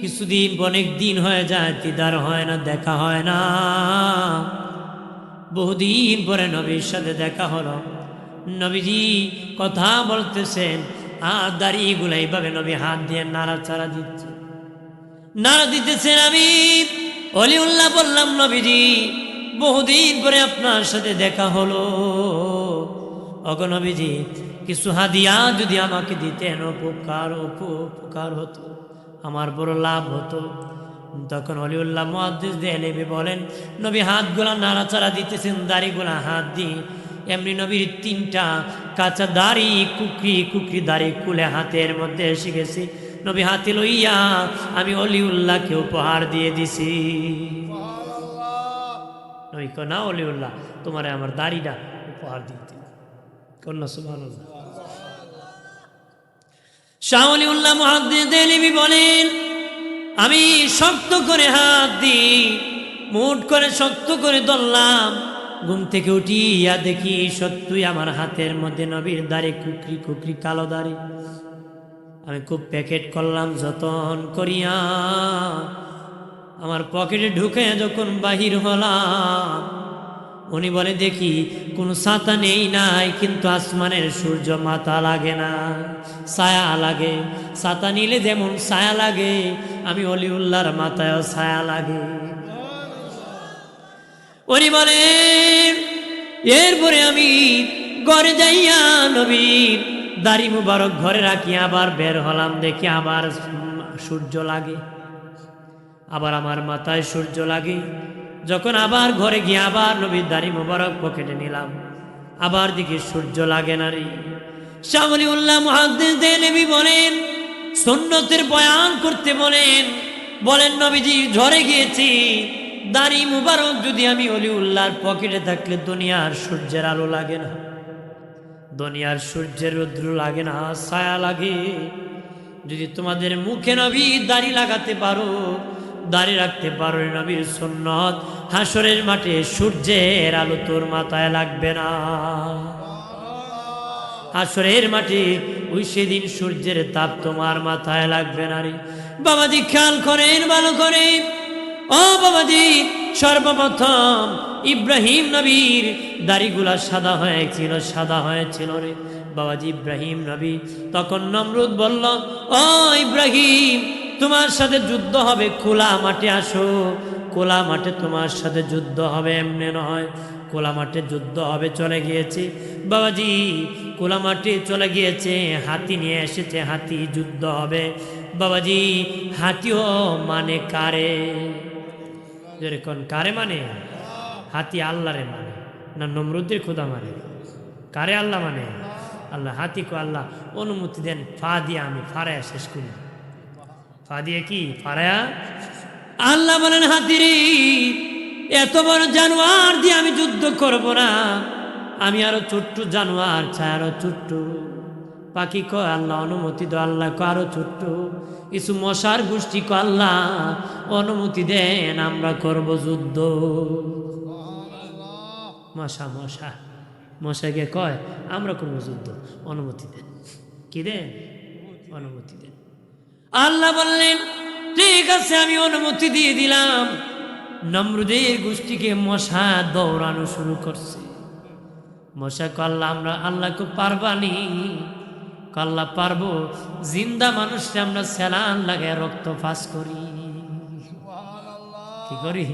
কিছুদিন অনেক দিন হয়ে যায় দিদার হয় না, দেখা হয় না। বহুদিন পরে নবীর সাথে দেখা হলো, নবীজি কথা বলতেছেন, আর দাড়িগুলো এইভাবে নবী হাত দিয়ে নাড়াচাড়া দিচ্ছে, নাড়া দিতেছেন। আমি ওলিউল্লাহ বললাম, নবীজি বহুদিন পরে আপনার সাথে দেখা হলো, ওগো নবীজি কিছু হাদিয়া যদি আমাকে দিতেন উপকার হতো, আমার বড় লাভ হতো। তখন ওলিউল্লাহ মুহাদ্দিস দেহলভী বলেন, নবী হাতগুলা নাড়াচাড়া দিতেছেন, দাড়িগুলা হাত দিয়ে, এমনি নবীর 3টা কাঁচা দাড়ি, কুকরি দাড়ি কুলে হাতের মধ্যে এসে গেছে। নবী হাতে লইয়া আমি ওলিউল্লাহকে উপহার দিয়ে দিছি। নবী কয়, না ওলিউল্লাহ, তোমারে আমার দাড়িটা উপহার দিতে। কন্যা সুবহানাল্লাহ। শাহ ওলিউল্লাহ মুহাদ্দিস দেহলভী বলেন, আমি শক্ত করে হাত দিই, মুঠ করে শক্ত করে ধরলাম, ঘুম থেকে উঠিয়া দেখি সত্যই আমার হাতের মধ্যে নবীর দাড়ি, কুকরি কালো দাড়ি। আমি খুব প্যাকেট করলাম যতন করিয়া, আমার পকেটে ঢুকে যখন বাহির হলাম, উনি বলে দেখি কোনো ছাতা নেই নাই, কিন্তু আসমানের সূর্য মাথা লাগে না, ছায়া লাগে। ছাতা নিলে যেমন ছায়া লাগে, আমি ওলিউল্লাহর মাথায়ও ছায়া লাগে। উনি বলে এরপরে আমি ঘরে যাইয়া নবীর দাড়ি মুবারক ঘরে রাখি, আবার বের হলাম, দেখি আবার সূর্য লাগে, আবার আমার মাথায় সূর্য লাগে। যখন আবার ঘরে গিয়ে আবার নবীর দাড়ি মুবারক পকেটে নিলাম, আবার দেখি সূর্য লাগে না রে। শাহ ওলিউল্লাহ মুহাদ্দিস দেহলভী বলেন, সুন্নতের বয়ান করতে বলেন নবীজি ঝরে গিয়েছি, দাড়ি মুবারক যদি আমি ওলিউল্লাহর পকেটে থাকলে দুনিয়ার সূর্যের আলো লাগে না, দুনিয়ার সূর্যের রৌদ্র লাগে না, ছায়া লাগে। যদি তোমাদের মুখে নবী দাড়ি লাগাতে পারো, দাড়ি রাখতে পারো, নবীর সুন্নত, হাসরের মাঠে সূর্যের আলো তোর মাথায় লাগবে না। হাসরের মাঠে ওই সেদিন সূর্যের তাপ তোমার মাথায় লাগবে না রে। বাবাজি খেয়াল করেন ভালো করে, ও বাবাজি, সর্বপ্রথম ইব্রাহিম নবীর দাড়িগুলা সাদা হয়েছিল রে বাবাজি। ইব্রাহিম নবী তখন নমরুদ বলল, ও ইব্রাহিম, তোমার সাথে যুদ্ধ হবে, খোলা মাঠে আসো, খোলা মাঠে তোমার সাথে যুদ্ধ হবে, এমনি নয়, খোলা মাঠে যুদ্ধ হবে। চলে গিয়েছে বাবাজি, খোলা মাঠে চলে গিয়েছে, হাতি নিয়ে এসেছে, হাতি যুদ্ধ হবে। বাবাজি হাতিও মানে কারে, যেরকম কারে মানে, হাতি আল্লাহরে মানে না নমরুদের খোদা মানে? কারে আল্লাহ মানে? আল্লাহ। হাতিকে আল্লাহ অনুমতি দেন, ফা দিয়ে আমি ফারায়া শেষ করি। ফা দিয়ে কি ফারায়া? আল্লাহ বলেন হাতিরে এত বড় জানোয়ার দিয়ে আমি যুদ্ধ করব না, আমি আরো ছোট্ট জানোয়ার চাই, আরো ছোট্ট পাখি কয় আল্লাহ অনুমতি দো, আল্লাহ কয় আরো ছোট্ট কিছু মশার গোষ্ঠী কয় আল্লাহ অনুমতি দেন, আমরা করব যুদ্ধ। মশা মশা মশাকে কয় আমরা করব যুদ্ধ, অনুমতি দেন। কি দেন? অনুমতি দেন। আল্লাহ বললেন ঠিক আছে আমি অনুমতি দিয়ে দিলাম। নমরুদের গোষ্ঠীকে মশা দৌড়ানো শুরু করছে। মশা কল্লা আমরা আল্লাহকে পারবানি? কল্লা পারবো, জিন্দা মানুষকে আমরা স্যালান লাগায় রক্ত ফাঁস করি। কি করি?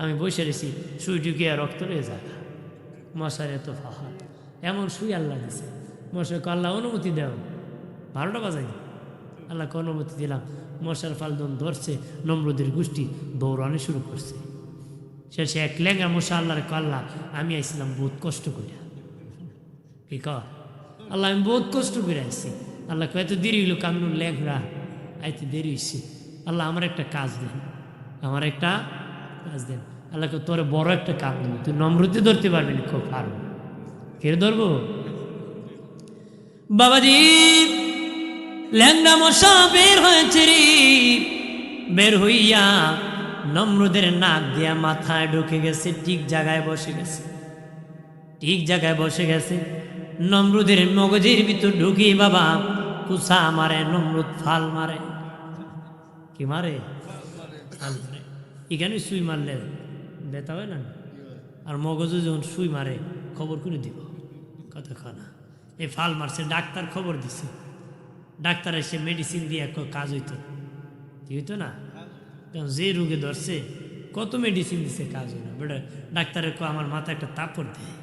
আমি বসে রেছি, সুই ঢুকিয়ে রক্ত রয়ে যায়। মশার এত ফাহা, এমন সুই আল্লাহ দিছে। মশা কল্লা অনুমতি দেও, 12টা বাজাই। আল্লাহকে অনুমতি দিলাম। মশার ফালদন ধরছে, নমরুদের গোষ্ঠী দৌড়ানো শুরু করছে। শেষে এক লেঙ্গা মশা আল্লাহর কল্লা আমি আইছিলাম বহুত কষ্ট করে। কি কর? আল্লাহ আমি বহুত কষ্ট করে আসছি। আল্লাহ এত দেরি হইল, কামনুর লেংরা আইতে দেরি হয়েছে। আল্লাহ আমার একটা কাজ দেন, আমার একটা কাজ দেন। আল্লাহকে তোর বড় একটা কাজ দেন, তুই নমরুদে ধরতে পারবি না, খুব পারবো। কে ধরবো? বাবাজি ল্যাংড়া মশা বের হয়েছে রে, বের হইয়া নমরুদের নাক দিয়া মাথায় ঢুকে গেছে, ঠিক জায়গায় বসে গেছে, ঠিক জায়গায় বসে গেছে। নমরুদের মগজের ভিতর ঢুকি বাবা কুসা মারে, নমরুদ ফাল মারে। কি মারে? ফাল মারে। এখানে সুই মারলে ব্যথা হয় না, আর মগজে যখন সুই মারে খবর করে দিব কতক্ষণ। এই ফাল মারছে, ডাক্তার খবর দিছে, ডাক্তার এসে মেডিসিন দিয়ে কাজ হইতো, কি হইতো না? যে রোগে ধরছে কত মেডিসিন দিছে, কাজ হয় না। বেটা ডাক্তারের আমার মাথায় একটা তাপড় দেয়,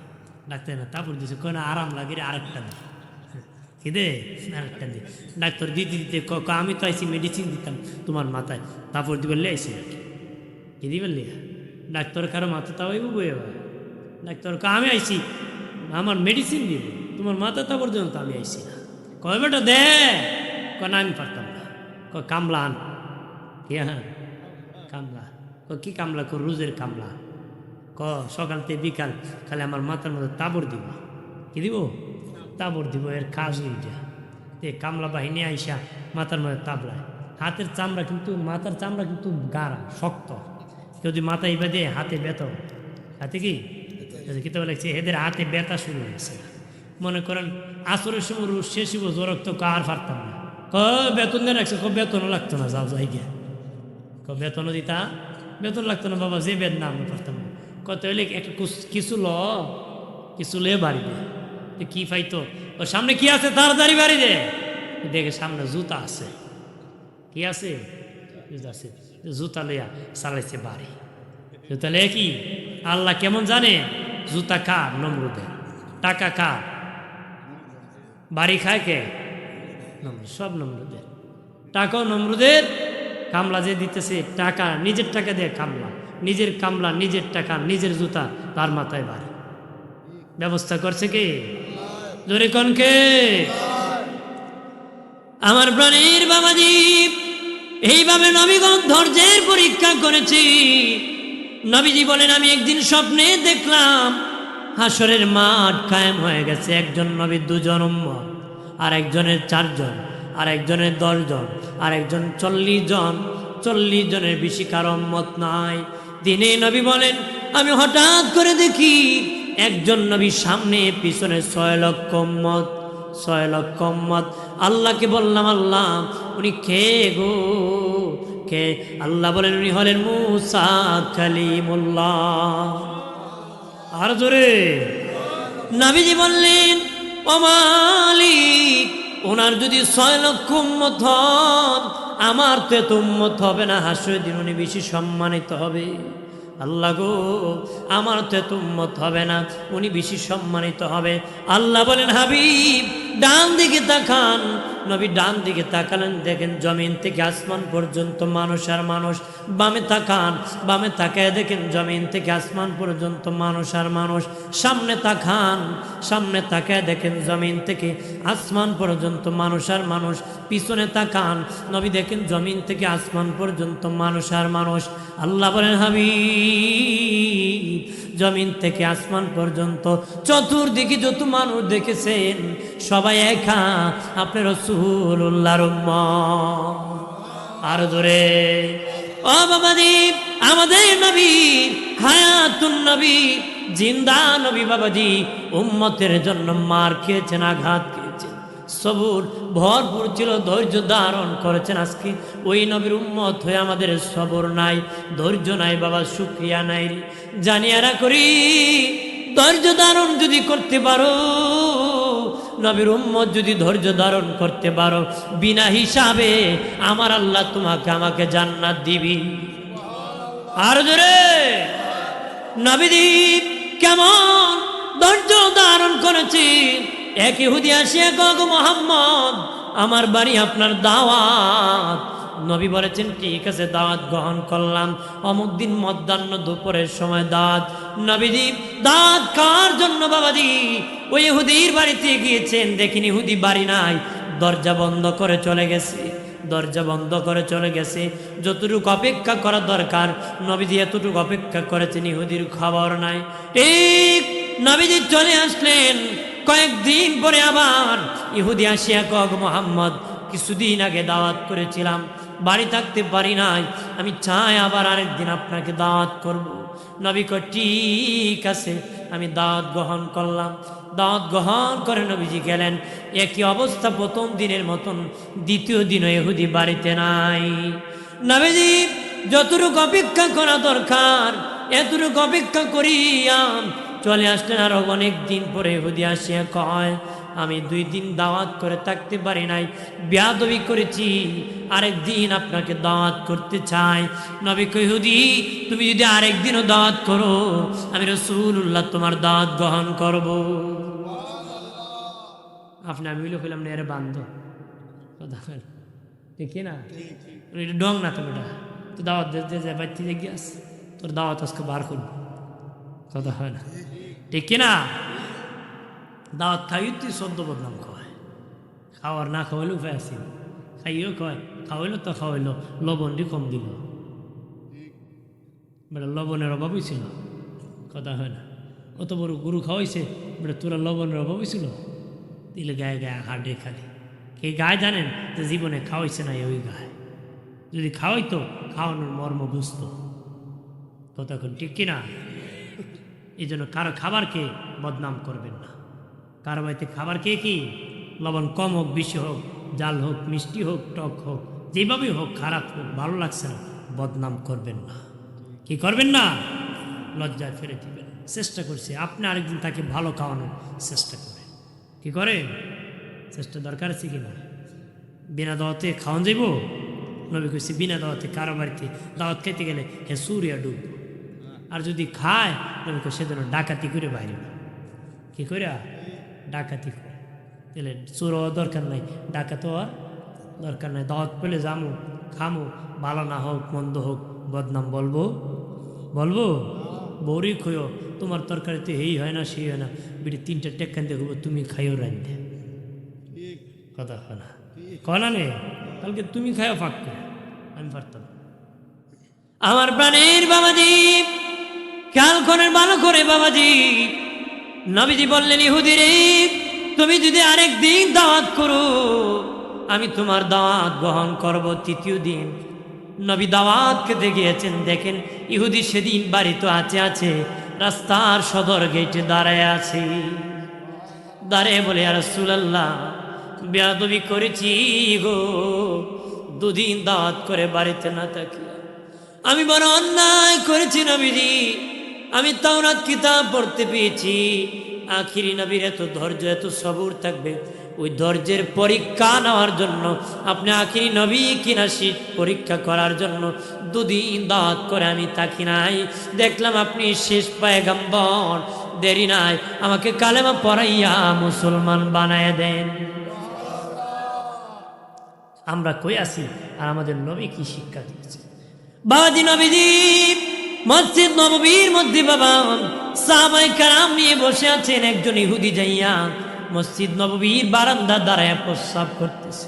ডাক্তার না তাপড় দিছে, কয় না আরাম লাগে আরেকটা দে, কি দে আরেকটা দে। ডাক্তার দিতে দিতে আমি তো আইসি মেডিসিন দিতাম, তোমার মাথায় তাপড় দিবার লে আইসি নাকি? কি দিবার লিয়া? ডাক্তার কারো মাথা তাওয়াইব বই। ডাক্তার আমি আইসি আমার মেডিসিন দিব, তোমার মাথা তাপড় দেন তো আমি আইসি না। কয় বেটা দে, না আমি পারতাম না। কামলা আন। হ্যাঁ কামলা। কি কামলা? রোজের কামলা। সকাল থেকে বিকাল খালি আমার মাথার মধ্যে তাবড় দিব। কি দিব? তাবড় দিব। এর কাজ এইটা। কামলা বাহিনী আইসা মাথার মধ্যে তাবড়ায়। হাতের চামড়া কিন্তু, মাথার চামড়া কিন্তু গাঢ় শক্ত। যদি মাথা ইবা দিয়ে হাতে ব্যথা, হাতে কি কিতাবে লাগছে এদের হাতে ব্যথা শুরু হয়েছে। মনে করেন আসরের সময় রোজ শেষ হইব, জ্বরক তো কার পারতাম না। বেতন দিয়ে রাখছে, বেতনও লাগতো না, যাও যাই গিয়া। বেতনও দিতা, বেতন লাগতো না বাবা, যে বেদ না আমরা পারতাম না। কত হইলে একটা কিছু লয়ে বাড়ি দে। কি পাইতো? ওর সামনে কি আছে তাড়াতাড়ি বাড়ি দে। দেখে সামনে জুতা আছে। কি আছে? জুতা আছে। জুতা লইয়া চালাইছে বাড়ি। জুতা লইয়া কি আল্লাহ কেমন জানে? জুতা কার? নমরুদের। টাকা কার? বাড়ি খায় কে? সব নমরুদের। টাকাও নমরুদের। কামলা যে দিতেছে টাকা, নিজের টাকা দিয়ে কামলা, নিজের কামলা, নিজের টাকা, নিজের জুতা, তার মাথায় বাড়ি। ব্যবস্থা করছে কে? জোরে কোন কে? আমার প্রাণীর বাবাজি, এইভাবে নবীগণ ধৈর্যের পরীক্ষা করেছি। নবীজি বলেন আমি একদিন স্বপ্নে দেখলাম হাসরের মাঠ কায়েম হয়ে গেছে। একজন নবীর 2 জন উম্মত, আর একজনের 4 জন, আর একজনের 10 জন, আর একজন 40 জন। 40 জনের বেশি কারো উম্মত নাই। দিনে নবী বলেন আমি হঠাৎ করে দেখি একজন নবী সামনে, পিছনে 6 লক্ষ উম্মত। 6 লক্ষ উম্মত। আল্লাহকে বললাম আল্লাহ উনি কে গো? কে? আল্লাহ বলেন উনি হলেন মুসা কালিমুল্লাহ। আর জোরে। নবীজি বললেন ও মালিক, ওনার যদি 6 লক্ষ উম্মত হন, আমার তো এত উম্মত হবে না, হাসরের দিন উনি বেশি সম্মানিত হবে। আল্লাহ গো, আমার তো এত উম্মত হবে না, উনি বেশি সম্মানিত হবে। আল্লাহ বলেন হাবিব ডান দিকে তাকান, নবী ডান দিকে তাকালেন, দেখেন জমিন থেকে আসমান পর্যন্ত মানুষ আর মানুষ। বামে তাকান, বামে তাকায় দেখেন জমিন থেকে আসমান পর্যন্ত মানুষ আর মানুষ। সামনে তাকান, সামনে তাকায় দেখেন জমিন থেকে আসমান পর্যন্ত মানুষ আর মানুষ। পিছনে তাকান, নবী দেখেন জমিন থেকে আসমান পর্যন্ত মানুষ আর মানুষ। আল্লাহ বলেন, হাবিব জমিন থেকে আসমান পর্যন্ত চতুর্দিকে যত মানুষ দেখেছেন সবাই একা আপনি রাসূলুল্লাহর উম্মত। আর ধরে ও বাবাজি, আমাদের নবী হায়াতুন নবী, জিন্দা নবী বাবাজি, উম্মতের জন্য মার খেয়েছেন, আঘাত খেয়েছেন, সবুর ভরপুর ছিল, ধৈর্য ধারণ করেছেন। আজকে ওই নবীর উম্মত হয়ে আমাদের সবর নাই, ধৈর্য নাই বাবা, শুকরিয়া নাই। জানিয়ারা করি, ধৈর্য ধারণ যদি করতে পারো, নবীর উম্মত যদি ধৈর্য ধারণ করতে পারো, বিনা হিসাবে আমার আল্লাহ তোমাকে আমাকে জান্নাত দিবি। আর জোরে নবীজি কেমন ধৈর্য ধারণ করেছি। এক ইহুদি আসিয়া কয়, মুহাম্মদ আমার বাড়ি আপনার দাওয়াত। নবী বলেছেন ঠিক আছে, দাওয়াত গ্রহণ করলাম। অমুক দিন মধ্যাহ্ন দুপুরের সময় দাওয়াত। নবীজি দাওয়াত খাওয়ার জন্য বাবাজি ওই ইহুদির বাড়িতে গিয়েছেন, দেখেন ইহুদি বাড়ি নাই, দরজা বন্ধ করে চলে গেছে, দরজা বন্ধ করে চলে গেছে। যতটুকু অপেক্ষা করা দরকার নবীজি এতটুকু অপেক্ষা করেছেন, ইহুদির খবর নাই। ঠিক নবীজি চলে আসলেন। কয়েকদিন পরে আবার ইহুদি আসিয়া কয়, মুহাম্মদ কিছুদিন আগে দাওয়াত করেছিলাম, বাড়ি থাকতে পারি নাই, আমি চাই আবার আরেকদিন আপনাকে দাওয়াত করব। নবী কয় ঠিক আছে, আমি দাওয়াত গ্রহণ করলাম। দাওয়াত গ্রহণ করে নবীজি গেলেন। একই অবস্থা প্রথম দিনের মতন, দ্বিতীয় দিনও ইহুদি বাড়িতে নাই। নবীজি যতটুকু অপেক্ষা করা দরকার এতটুকু অপেক্ষা করিয়া চলে আসলেন। আরো অনেক দিন পরে ইহুদি আসিয়া কয়, আমি 2 দিন দাওয়াত করে থাকতে পারি নাই, বেয়াদবি করেছি, আরেক দিন আপনাকে দাওয়াত করতে চাই। নবী কয়, ইহুদি তুমি যদি আরেক দিনও দাওয়াত করো, আমি রাসূলুল্লাহ তোমার দাওয়াত গ্রহণ করব। আপনি আমি বলে কইলাম না এর বান্ধ কথা, ঠিক না? এটা ডং না, তো বেটা তো দাওয়াত দিতে যায় বাচ্চি গিয়াস, তোর দাওয়াত আজকে বার করবো, কথা হয় না, ঠিক না? দাওয়াত খাই তুই সদ্য বদনাম খাওয়ায়, খাওয়ার না খাওয়াইলে উপায় আছে, খাইও কয় খাওয়াইলো তো খাওয়াইলো, লবণটি কম দিল, বেটা লবণের অভাব হয়েছিল, কথা হয় না? অত বড় গরু খাওয়াইছে, বেটা তোরা লবণের অভাব হয়েছিল, দিলে গায়ে গায়ে হাডে খালি। কে গায়ে জানেন যে জীবনে খাওয়াইছে না ওই গায়ে, যদি খাওয়াইতো খাওয়ানোর মর্ম বুঝত, ততক্ষণ ঠিক কিনা? এই জন্য কারো খাবারকে বদনাম করবেন না। কারো বাড়িতে খাবার খেয়ে কি লবণ কম হোক বেশি হোক, জাল হোক মিষ্টি হোক টক হোক, যেভাবেই হোক, খারাপ হোক ভালো লাগছে না, বদনাম করবেন না। কি করবেন না? লজ্জায় ফেলে দিবেন। চেষ্টা করছে আপনি আরেকদিন তাকে ভালো খাওয়ানোর চেষ্টা করেন। কি করেন? চেষ্টা দরকার আছে কিনা? বিনা দাওয়াতে খাওয়ান যাইব? নবী কইছে বিনা দাওয়াতে কারো বাড়িতে দাওয়াত খাইতে গেলে হে সুরিয়া ডুব, আর যদি খায় নবী কই সেজন্য ডাকাতি করে বাইরে। কি করে? ডাকাতি করে। তাহলে চোর হওয়ার দরকার নাই, ডাকাত হওয়ার দরকার নাই। দাওয়াত পেলে যামো খামো, ভালো না হোক মন্দ হোক বদনাম বলবো, বলবো বৌরি খইও তোমার তরকারিতে এই হয় না সেই হয় না, বিটি 3টা টেক্কান দেখবো তুমি খাইও রান্ধে, কথা হয় না? কনা নে কালকে তুমি খাইও ফাঁক করে, আমি পারতাম। আমার প্রাণের বাবাজি খেয়াল করেন ভালো করে বাবাজি, নবীজি বললেন ইহুদি রে তুমি যদি আরেক দিন দাওয়াত করো আমি তোমার দাওয়াত গ্রহণ করব। 3য় দিন নবী দাওয়াত খেতে গিয়েছেন, দেখেন ইহুদি সেদিন বাড়িতে আছে, রাস্তার সদর গেটে দাঁড়ায় আছে, দাঁড়িয়ে বলে ইয়া রাসূলুল্লাহ বেয়াদবি করেছি গো, 2 দিন দাওয়াত করে বাড়িতে না থাকি, আমি বড় অন্যায় করেছি নবীজি, আমি তাওরাত কিতাব পড়তে পেয়েছি আখিরি নবীর এত ধৈর্য এত সবুর থাকবে, ওই ধৈর্যের পরীক্ষা নেওয়ার জন্য আপনি আখিরি নবী কিনা শীত পরীক্ষা করার জন্য 2 দিন দাওয়াত করে আমি থাকি নাই, দেখলাম আপনি শেষ পয়গম্বর, দেরি নাই আমাকে কালেমা পড়াইয়া মুসলমান বানায় দেন। আমরা কই আছি আর আমাদের নবী কি শিক্ষা দিয়েছে। বাবাজি নবীজি মসজিদ নববীর মধ্যে বাবা সাহাবায়ে কেরাম নিয়ে বসে আছেন। একজন ইহুদি যাইয়া মসজিদ নববীর বারান্দা দাঁড়ায় প্রস্রাব করতেছে,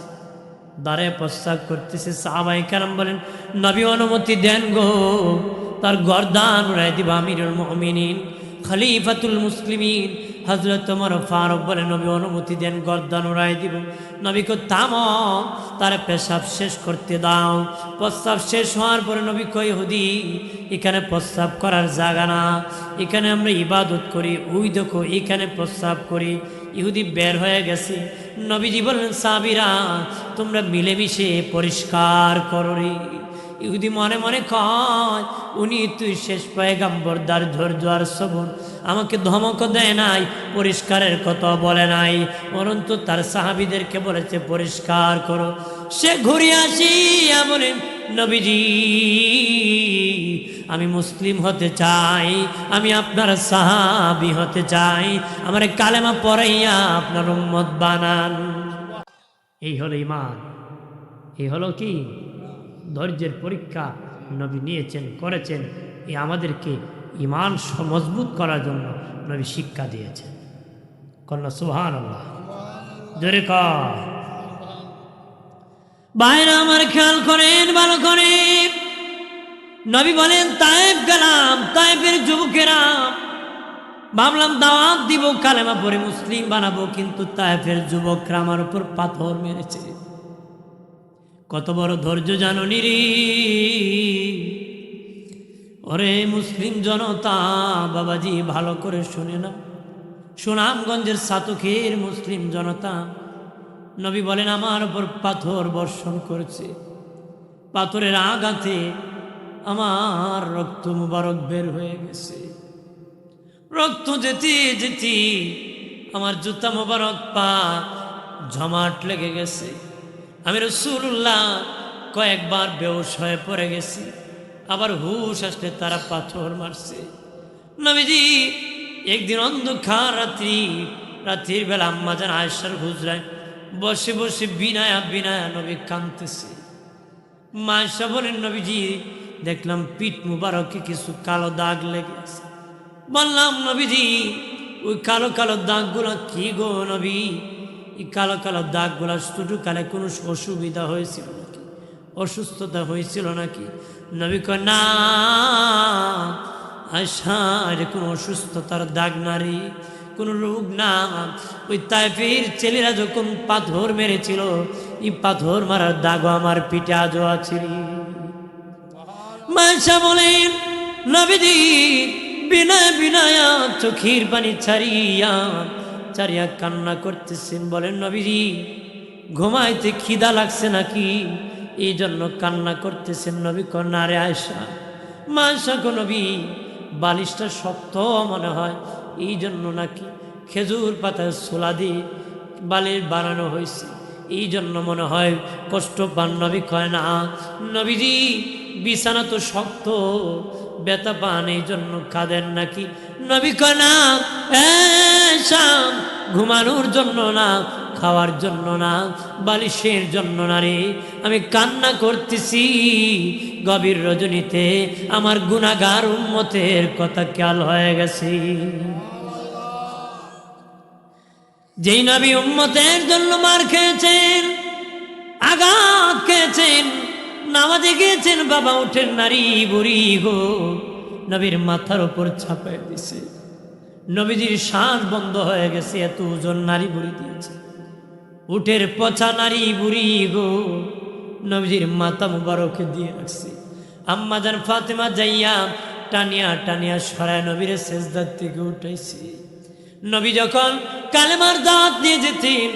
দাঁড়ায় প্রস্রাব করতেছে। সাহাবায়ে কেরাম বলেন, নবী অনুমতি দেন গো, তার গর্দান উড়াই দিব। আমিরুল মুমিনিন খলিফাতুল মুসলিমিন হযরত ওমর ফারুক বলেন, নবী অনুমতি দেন, গর্দান উড়াই দিব। নবী কো থামো, তার পেশাব শেষ করতে দাও। প্রস্রাব শেষ হওয়ার পরে নবী কই, ইহুদি এখানে প্রস্রাব করার জায়গা না, এখানে আমরা ইবাদত করি, ওই দেখো এখানে প্রস্রাব করি। ইহুদি বের হয়ে গেছে। নবীজি বললেন, সাহাবীরা তোমরা মিলেমিশে পরিষ্কার করো রে। ইহুদি মনে মনে কয়, উনি তুই শেষ পয়গাম্বর, দার ধৈর্য আর সবর, আমাকে ধমক দেয় নাই, পরিষ্কারের কথা বলে নাই, বরঞ্চ তার সাহাবীদেরকে বলেছে পরিষ্কার করো। সে ঘুরে আসিয়া বলেন, নবীজি আমি মুসলিম হতে চাই, আমি আপনার সাহাবী হতে চাই, আমার কালেমা পড়াইয়া আপনার উম্মত বানান। এই হলো ঈমান, এই হলো কি ধৈর্যের পরীক্ষা নবী নিয়েছেন, করেছেন। এই আমাদেরকে ঈমান মজবুত করার জন্য নবী শিক্ষা দিয়েছেন। কন্যা সুবহানাল্লাহ, জোরে কর। বাইরে আমার খেয়াল করেন, ভালো করে। নবী বলেন, তায়েফ গেলাম, তায়েফের যুবকেরা ভাবলাম দাওয়াত দিব, কালেমা পড়ে মুসলিম বানাবো, কিন্তু তায়েফের যুবকরা আমার উপর পাথর মেরেছে। কত বড় ধৈর্য জাননি রে। ওরে মুসলিম জনতা, বাবাজি ভালো করে শুনে না, সুনামগঞ্জের সাতকের মুসলিম জনতা, নবী বলেন আমার উপর পাথর বর্ষণ করেছে। পাথরের আঘাতে আমার রক্ত মুবারক বের হয়ে গেছে। রক্ত যেতে যেতে আমার জুতা মুবারক পা জমাট লেগে গেছে। আমি রাসূলুল্লাহ কয়েকবার বেহুশ হয়ে পড়ে গেছি, আবার হুশ আসলে তারা পাথর মারছে। নবীজি একদিন অন্ধকার রাত্রির বেলা আম্মাজান আয়েশার হুজরায় বসে বসে বিনায়া বিনায়া নবী কাঁদতেছে। মা আয়েশা বলেন, নবীজি দেখলাম পিঠ মুবারকে কিছু কালো দাগ লেগে আছে। বললাম, নবীজি ওই কালো কালো দাগগুলো কি গো নবী? এই কালো কালো দাগগুলা ছোটকালে কোনো অসুবিধা হয়েছিল নাকি, অসুস্থতা হয়েছিল নাকি? নবী কয়, না আয়েশা, এটা কোনো অসুস্থতার দাগ নারী, কোনো রোগ না। ওই তায়েফের ছেলেরা যখন পাথর মেরেছিল, এই পাথর মারার দাগও আমার পিঠে আজও আছে। আয়েশা বলেন, নবীজি বিনয় বিনয়া চোখের পানি ছাড়িয়া ছাড়িয়া কান্না করতেছেন। বলেন, নবীজি ঘুমাইতে খিদা লাগছে নাকি, এই জন্য কান্না করতেছেন? নবী কয়, না রে আয়েশা। মা আয়েশা কয়, নবী বালিশটা শক্ত মনে হয়, এই জন্য নাকি খেজুর পাতার ছোলা দিয়ে বালিশ বানানো হয়েছে, এই জন্য মনে হয় কষ্ট পান। নবী কয়, না নবীজি বিছানা তো শক্ত, ব্যথা পান, এই জন্য কাঁদেন নাকি? নবী কয়, না শাম, ঘুমানোর জন্য না, খাওয়ার জন্য না, বালিশের জন্য না রে, আমি কান্না করতেছি গভীর রজনীতে আমার গুনাহগার উম্মতের কথা খেয়াল হয়ে গেছে। যেই নবী উম্মতের জন্য মার খেয়েছেন, আঘাত খেয়েছেন, নামাজে গিয়েছেন, বাবা উঠেন নারী বুড়ি গো নবীর মাথার উপর ছাপায় দিছে। নবীজির শ্বাস বন্ধ হয়ে গেছে, এত ওজন নারী বুড়ি দিয়েছে। উঠের পচা নারী বুড়ি গো নবীজির মাথা মুবারকে দিয়ে রাখছে। আম্মা জান ফাতেমা যাইয়া টানিয়া টানিয়া সরায় নবীর সেজদার থেকে উঠাইছে। নবী যখন কালেমার দাওয়াত নিয়ে যেতেন,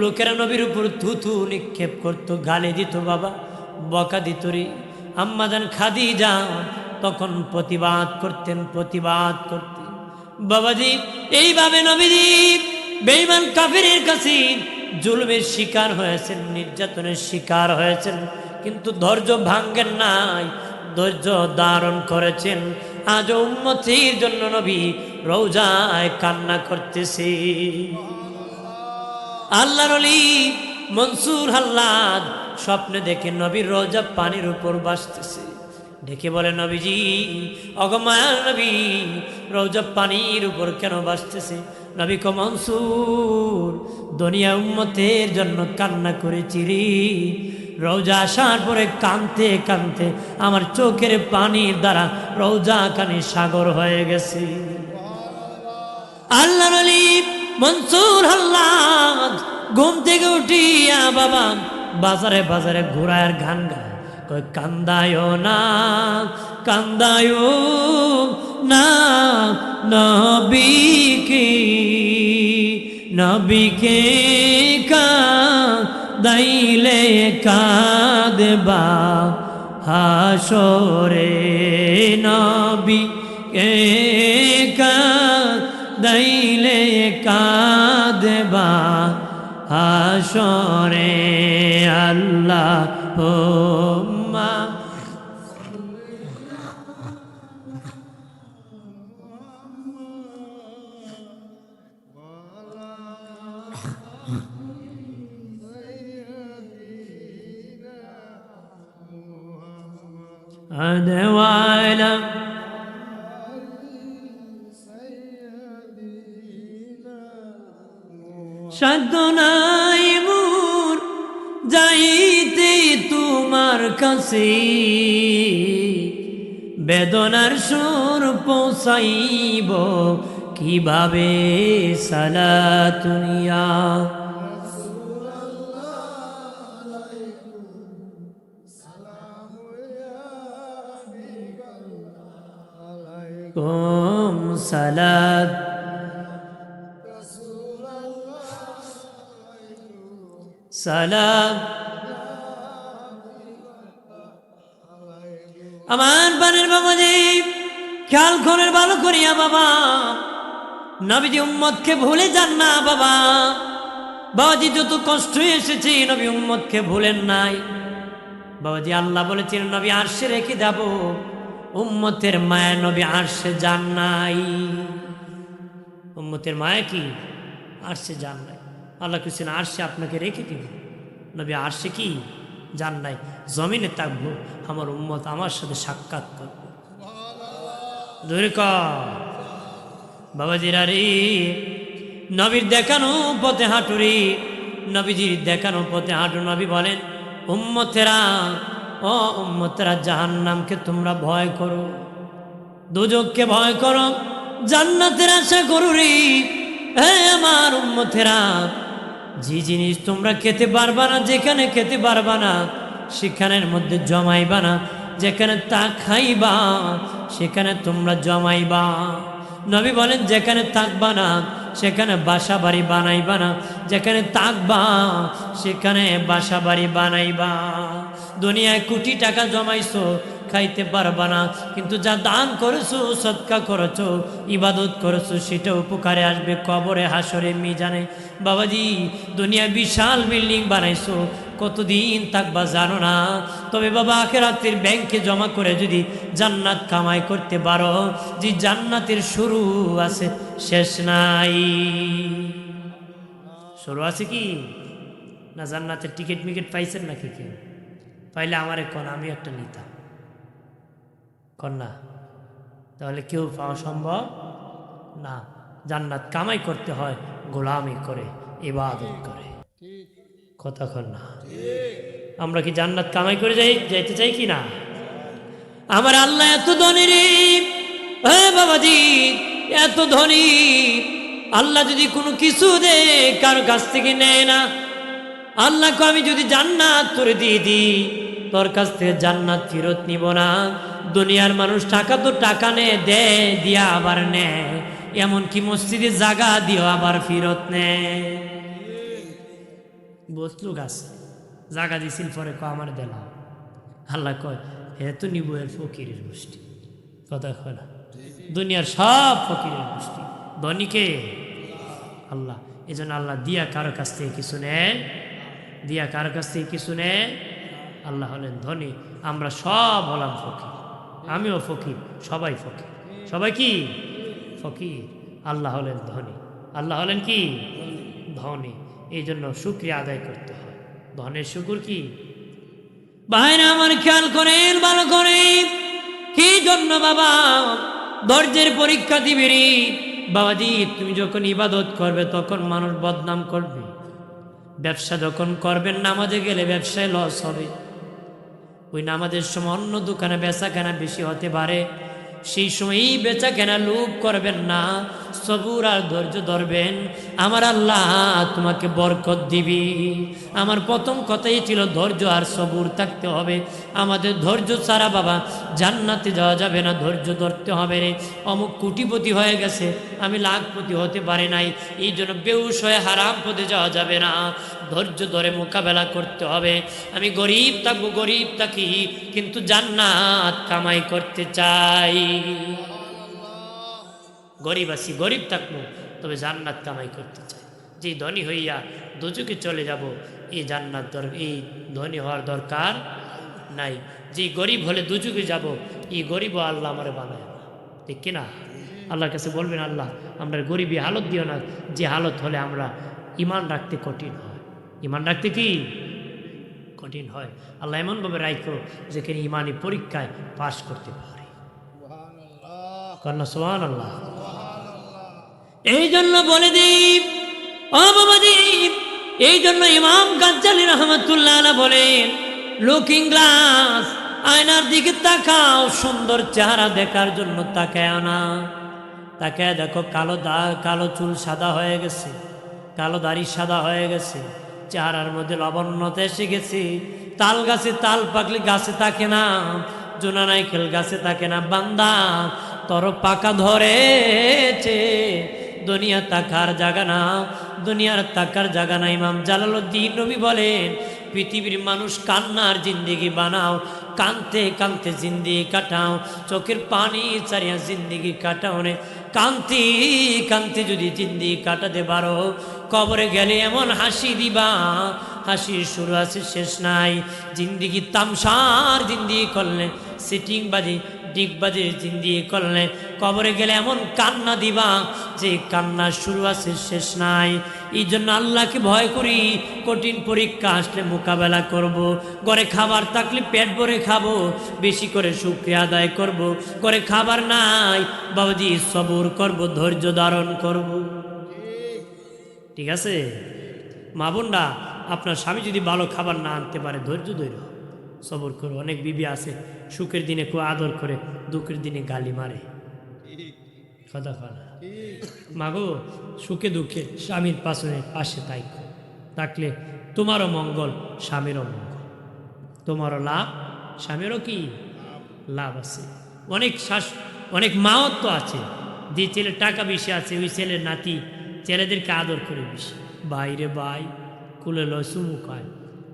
লোকেরা নবীর উপর থুথু নিক্ষেপ করতো, গালি দিত, বাবা বকা দিত রে। আম্মা জান খাদিজা তখন প্রতিবাদ করতেন, প্রতিবাদ করতেন। বাবাজি এইভাবে নবীজি বেঈমান কাফিরের কাছে জুলুমের শিকার হয়েছেন, নির্যাতনের শিকার হয়েছেন, কিন্তু ধৈর্য ভাঙ্গেন নাই, ধৈর্য ধারণ করেছেন। আজ উম্মতের জন্য নবী রওজায় কান্না করতেছে। আল্লাহর ওলি মনসুর হাল্লাদ স্বপ্নে দেখে নবীর রওজা পানির উপর ভাসতেছে। ডেকে বলে, নবীজি, ওগো মায়ার নবী, রওজা পানির উপর কেন ভাসতেছে? নবী কো, মনসুর, দুনিয়া উম্মতের জন্য কান্না করেছি রে। রওজা আসার পরে কাঁদতে কাঁদতে আমার চোখের পানির দ্বারা রওজা খানি সাগর হয়ে গেছে। আল্লাহর ওলি মনসুর হাল্লাদ ঘুম থেকে উঠিয়া বাবা বাজারে বাজারে ঘোরার গান গায়, কই কান্দায় না, কান্দায় না নবীকে, নবীকে কাঁদাইলে কাঁদবা হাসরে, নবীকে কাঁদাইলে কাঁদবা হাসরে। আল্লাহুম্মা আদওয়ালা সাধ্য নাই মোর যাইতে তোমার কাছে, বেদনার সুর পৌঁছাইব কিভাবে সালাতুনিয়া। কুম সালাত সালাম। আমার বানের বাবাজি, খেয়াল করে ভালো করিয়া বাবা, নবীজি উম্মতকে ভুলে যান না বাবা। বাবাজি যত কষ্ট এসেছে নবী উম্মতকে ভুলেন নাই বাবাজি। আল্লাহ বলেছেন নবী আরশে রেখে যাব, উম্মতের মায়া নবী আরশে যান নাই। উম্মতের মায়া কি? আরশে যান নাই। আল্লাহ কেছেন আরশে আপনাকে রেখে দিব, নবী আরশে কি যান নাই, জমিনে থাকবো, আমার উম্মত আমার সাথে সাক্ষাৎ করবো। ধরে বাবাজিরা রে, নবীর দেখানো পথে হাঁটুরি, নবীজির দেখানো পথে হাঁটু। নবী বলেন, উম্মতেরা, ও উম্মতেরা, জাহান্নামকে তোমরা ভয় করো, দুজককে ভয় করো, জান্নাতের আশা করো রে। হ্যাঁ আমার উম্মতেরা, যে জিনিস তোমরা খেতে পারবা না, যেখানে খেতে পারবা না সেখানের মধ্যে জমাইবা না, যেখানে তা খাইবা সেখানে তোমরা জমাইবা। নবী বলেন, যেখানে থাকবা না সেখানে বাসা বাড়ি বানাইবা না, যেখানে থাকবা সেখানে বাসা বাড়ি বানাইবা। দুনিয়ায় কোটি টাকা জমাইছো, খাইতে পারবা না, কিন্তু যা দান করেছো, সদকা করেছো, ইবাদত করেছো, সেটা উপকারে আসবে কবরে, হাসরে, মিজানে। বাবাজি দুনিয়ায় বিশাল বিল্ডিং বানাইছো, কতদিন থাকবা জানো না। তবে বাবা আখিরাতের ব্যাংকে জমা করে যদি জান্নাত কামাই করতে পারো, যে জান্নাতের শুরু আছে শেষ নাই। শুরু আছে কি না? জান্নাতের টিকিট মিকেট পাইছেন নাকি? কেউ পাইলে আমারে কোন, আমি একটা নিতাম কন্যা। তাহলে কেউ পাওয়া সম্ভব না। জান্নাত কামাই করতে হয়, গোলামি করে, ইবাদত করে। কথা কন্যা, আমরা কি জান্নাত কামাই করে যাইতে চাই কি না? আমার আল্লাহ এত ধনী রে, হ্যাঁ বাবাজি এত ধনী। আল্লাহ যদি কোনো কিছু দেয় কারো কাছ থেকে নেয় না। আল্লাহকে আমি যদি জান্নাত তোরে দিয়ে দিই, তোর কাছ থেকে জান্নাত ফেরত নিব না। দুনিয়ার মানুষ টাকা তো টাকা নেয়, দেয়, দিয়া আবার নেয়, এমনকি মসজিদে জায়গা দিও আবার ফেরত নেয়। বসলু গাছ জায়গা দিছিল, পরে আমার দিলাম। আল্লাহ কয়, হে তো নিব এর ফকিরের গোষ্ঠী। কথা কয় না? দুনিয়ার সব ফকিরের গোষ্ঠী, ধনীকে আল্লাহ। এই জন্য আল্লাহ দিয়া কারো কাছ থেকে কিছু নেয়, দিয়া কারো কাছ থেকে কিছু নেয়। আল্লাহ হলেন ধনী, আমরা সব হলাম ফকির। আমিও ফকির, সবাই ফকির। সবাই কি ফকির? আল্লাহ হলেন ধনী। আল্লাহ হলেন কি? ধনী। এই জন্য শুকরিয়া আদায় করতে হয়। ধনের শুকুর কি? ভাইরা আমার খেয়াল করেন ভালো করে, কি জন্য বাবা ধৈর্যের পরীক্ষা দিবি রে বাবাজি। তুমি যখন ইবাদত করবে তখন মানুষ বদনাম করবে, ব্যবসা যখন করবেন নামাজে গেলে ব্যবসায় লস হবে, ওই নামাজের সময় অন্য দোকানে বেচা কেনা বেশি হতে পারে, সেই সময়ই বেচা কেনা লোভ করবেন না, সবুর আর ধৈর্য ধরবেন, আমার আল্লাহ তোমাকে বরকত দিবি। আমার প্রথম কথাই ছিল ধৈর্য আর সবুর থাকতে হবে। আমাদের ধৈর্য ছাড়া বাবা জান্নাতে যাওয়া যাবে না, ধৈর্য ধরতে হবে রে। অমুক কোটিপতি হয়ে গেছে, আমি লাখপতি হতে পারি নাই, এই জন্য বেহুশ হয়ে হারাম পথে যাওয়া যাবে না, ধৈর্য ধরে মোকাবেলা করতে হবে। আমি গরিব থাকবো, গরিব থাকি, কিন্তু জান্নাত কামাই করতে চাই। গরিব আছি, গরিব থাকবো, তবে জান্নাত কামাই করতে চাই। যে ধনী হইয়া দুজকে চলে যাব, এই জান্নাত এই ধনী হওয়ার দরকার নাই। যে গরিব হলে দুজকে যাব, এই গরিবও আল্লাহ আমারে বানায় না, ঠিক কিনা? আল্লাহর কাছে বলবেন, আল্লাহ আমরা গরিবী হালত দিও না, যে হালত হলে আমরা ইমান রাখতে কঠিন হয়। ইমান রাখতে কি কঠিন হয়, আল্লাহ এমনভাবে রাখো যেখানে ইমানি পরীক্ষায় পাশ করতে পারে। কন্যা সুবহানাল্লাহ। এই জন্য বলে দিই ও বাবাজি, এই জন্য ইমাম গাজ্জালী রহমাতুল্লাহ আলাইহি বলেন, লুকিং গ্লাস, আয়নার দিকে তাকাও, সুন্দর চেহারা দেখার জন্য তাকায় না, তাকায় দেখো কালো দাগ, কালো চুল সাদা হয়ে গেছে, কালো দাড়ি সাদা হয়ে গেছে, চেহারার মধ্যে লবণ্যতা এসে গেছে। তাল গাছে তাল পাকলে গাছে থাকে না, জোনা নাইকেল গাছে থাকে না। বান্দা তোর পাকা ধরেছে, দুনিয়া তাকার জায়গা না, দুনিয়ার তাকার জায়গা না। ইমাম জালালউদ্দিন রুমি বলেন, পৃথিবীর মানুষ কান্নার জিন্দেগি বানাও, কানতে কানতে জিন্দেগি কাটাও, চোখের পানি চারিয়া জিন্দেগি কাটাও রে। কান্তি কান্তি যদি জিন্দেগি কাটাতে পারো, কবরে গেলে এমন হাসি দিবা, হাসির শুরু আছে শেষ নাই। জিন্দেগি তামসার জিন্দেগি করলে, সিটিং বাজি ডিগবাজি জিন্দেগি করলে, কবরে গেলে এমন কান্না দিবা যে কান্নার শুরু আছে শেষ নাই। এই জন্য আল্লাহকে ভয় করি, কঠিন পরীক্ষা আসলে মোকাবেলা করব। ঘরে খাবার থাকলে পেট ভরে খাবো, বেশি করে শুকরিয়া আদায় করব। ঘরে খাবার নাই বাবাজি, সবর করব, ধৈর্য ধারণ করব। ঠিক আছে মা বোনরা, আপনার স্বামী যদি ভালো খাবার না আনতে পারে, ধৈর্য ধৈর্য সবর করো। অনেক বিবি আছে সুখের দিনে খুব আদর করে, দুঃখের দিনে গালি মারে, কথা বলা। মাগো সুখে দুঃখে স্বামীর পাশে থাকলে তোমারও মঙ্গল, স্বামীরও মঙ্গল, তোমারও লাভ, স্বামীরও কি লাভ আছে। অনেক মাও তো আছে, যে ছেলের টাকা বেশি আছে, ওই ছেলের নাতি ছেলেদেরকে আদর করে বেশি, বাইরে ভাই কুলে লয় চুমু খায়।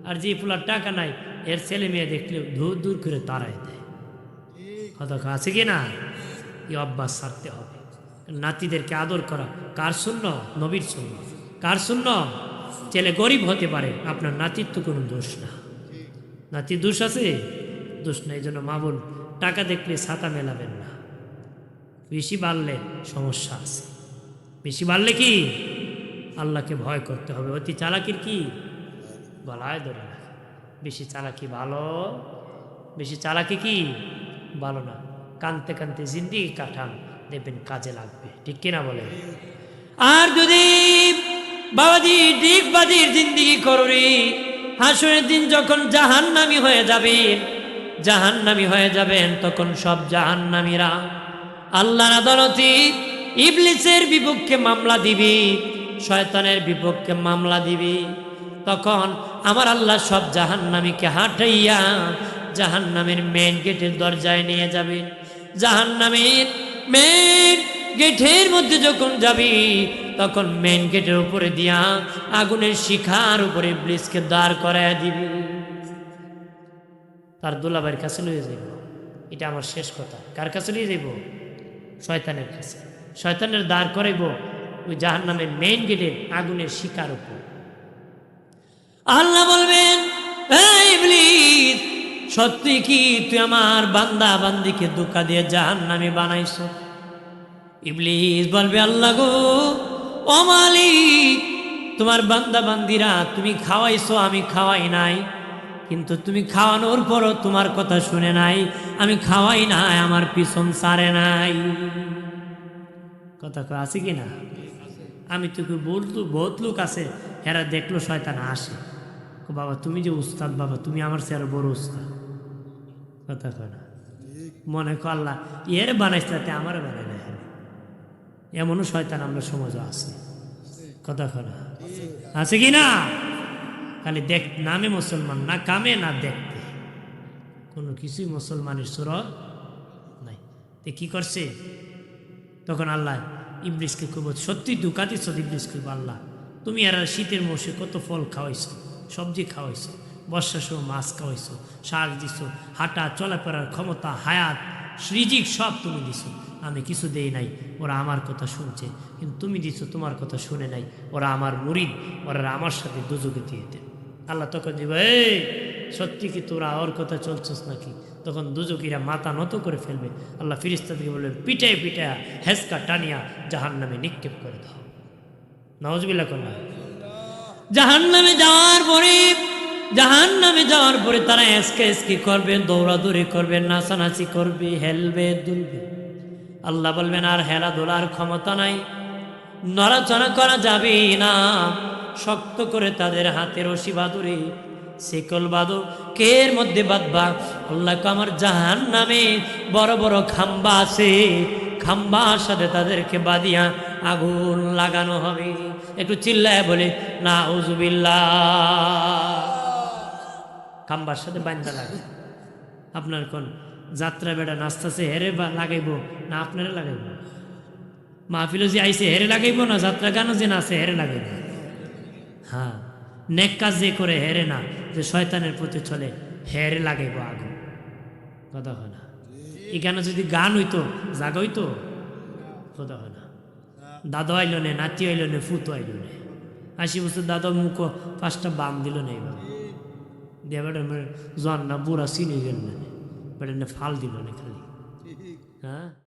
আর যে ফুলার টাকা নাই, এর ছেলে মেয়ে দেখলে দূর দূর করে তাড়াই দেয়। কথা আছে কি না? এই অভ্যাস ছাড়তে হবে। নাতিদেরকে আদর করা কার সুন্নাত? নবীর সুন্নাত। কার সুন্নাত? ছেলে গরিব হতে পারে, আপনার নাতির তো কোনো দোষ না। নাতির দোষ আছে? দোষ না। এই জন্য মা বোন টাকা দেখলে ছাতা মেলাবেন না, বেশি বাড়লে সমস্যা আছে। বেশি বাড়লে কি? আল্লাহকে ভয় করতে হবে। অতি চালাকির কি গলায় ধরে না। বেশি চালাকি ভালো, বেশি চালাকি কি ভালো না। কানতে কানতে জিন্দেগি কাটান, দেখবেন কাজে লাগবে, ঠিক কিনা বলে? আর যদি বাবাজি ডিগবাজির জিন্দেগি করবি, হাসরের দিন যখন জাহান্নামী হয়ে যাবেন, তখন সব জাহান্নামীরা আল্লাহর আদালতে ইবলিসের বিপক্ষে মামলা দিবি, শয়তানের বিপক্ষে মামলা দিবি। তখন আমার আল্লাহ সব জাহান্নামীকে হাঁটাইয়া জাহান্নামের মেন গেটের দরজায় নিয়ে যাবে। জাহান্নামের মেন গেটের মধ্যে যখন যাবি, তখন মেন গেটের উপরে দিয়া আগুনের শিখার উপরে ইবলিসকে দাঁড় করাইয়া দিবি। তার দুলাভাইয়ের কাছে লইয়ে যাইব। এটা আমার শেষ কথা। কার কাছে নিয়ে যাইব? শয়তানের কাছে। শয়তানের দাঁড় করাইব ওই জাহান্নামের মেইন গেটের আগুনের শিকার উপর। আল্লাহ বলবেন, ইবলিস সত্যি কি তুই আমার বান্দা বান্দিকে ধোঁকা দিয়ে জাহান্নামী বানাইছ? ইবলিস বলবে, আল্লাহ গো, ও মালিক, তোমার বান্দা বান্দিরা তুমি খাওয়াইছো, আমি খাওয়াই নাই। কিন্তু তুমি খাওয়ানোর পরও তোমার কথা শুনে নাই, আমি খাওয়াই নাই, আমার পিছন সারে নাই। কথা আছে কি না? আমি তোকে বলতো বহুত লোক আছে, এরা দেখলো শয়তান আসে, বাবা তুমি যে উস্তাদ, বাবা তুমি আমার সে আরো বড় উস্তাদ। কথা কয় না? মনে কর আল্লাহ এর বানাইছে তাতে আমার বানাই না। এমনও শয়তান আমরা সমাজে আছে। কথা কয় না? আছে কি না? খালি দেখ নামে মুসলমান, না কামে না দেখতে, কোনো কিছুই মুসলমানের সুরত নাই। তে কি করছে তখন আল্লাহ ইবলিসকে খুব সত্যি দুকাতি সদ ইবলিস খুব, আল্লাহ তুমি আর শীতের মৌসুমে কত ফল খাওয়াইছো, সবজি খাওয়াইছো, বর্ষার সময় মাছ খাওয়াইছো, শাক দিছো, হাঁটা চলাফেরার ক্ষমতা, হায়াত, রিজিক সব তুমি দিছো, আমি কিছু দেই নাই। ওরা আমার কথা শুনছে, কিন্তু তুমি দিছো তোমার কথা শুনে নাই। ওরা আমার মুরিদ, ওরা আমার সাথে দুজকে দিয়ে দেন। আল্লাহ তখন দিবে, এই সত্যি কি তোরা ওর কথা চলছস নাকি? তখন দুজকিরা মাথা নত করে ফেলবে। আল্লাহ ফিরিস্তাদেরকে বলবেন, পিটায় পিটায় হেসকা টানিয়া জাহান্নামে নিক্ষেপ করে দাও। নাউজুবিল্লাহ করলাম। জাহান্নামে যাওয়ার পরে তারা এসকে এসকি করবে, দৌড়াদৌড়ি করবে, নাচানাচি করবে, হেলবে দুলবে। আল্লাহ বলবেন আর হেলা দোলার ক্ষমতা নাই, নড়াচড়া করা যাবে না। শক্ত করে তাদের হাতে রশি বাঁধরে, শিকল বাঁধো, কের মধ্যে বাঁধবা? আল্লাহ আমার জাহান্নামে বড় বড় খাম্বা আছে, খাম্বার সাথে তাদেরকে বাঁধিয়া আগুন লাগানো হবে। একটু চিল্লায় বলে নাউজুবিল্লাহ। খাম্বার সাথে বান্ধা লাগে। আপনার কোন যাত্রা বেড়া নাচতেছে হেরে লাগাইব না আপনারে লাগাইব? মাহফিলও যে আইসে হেরে লাগাইব না যাত্রা গানও যে নাচে হেরে লাগাইব? হ্যাঁ, নেক কাজ যে করে হেরে না, যে শয়তানের প্রতি চলে হেরে লাগাইব আগুন। কথা হয় না? এখানে যদি গান হইতো জাগা হইতো? কথা হয় না? দাদা আইল নে, নাতি আইল নে, ফুতো আইল নে, 80 বছর দাদা মুখ 5টা বাম দিল না, এবার দিয়ে বেটা জন না বুড়া চিনে গেল না, বেটা ফাল দিল না খালি। হ্যাঁ।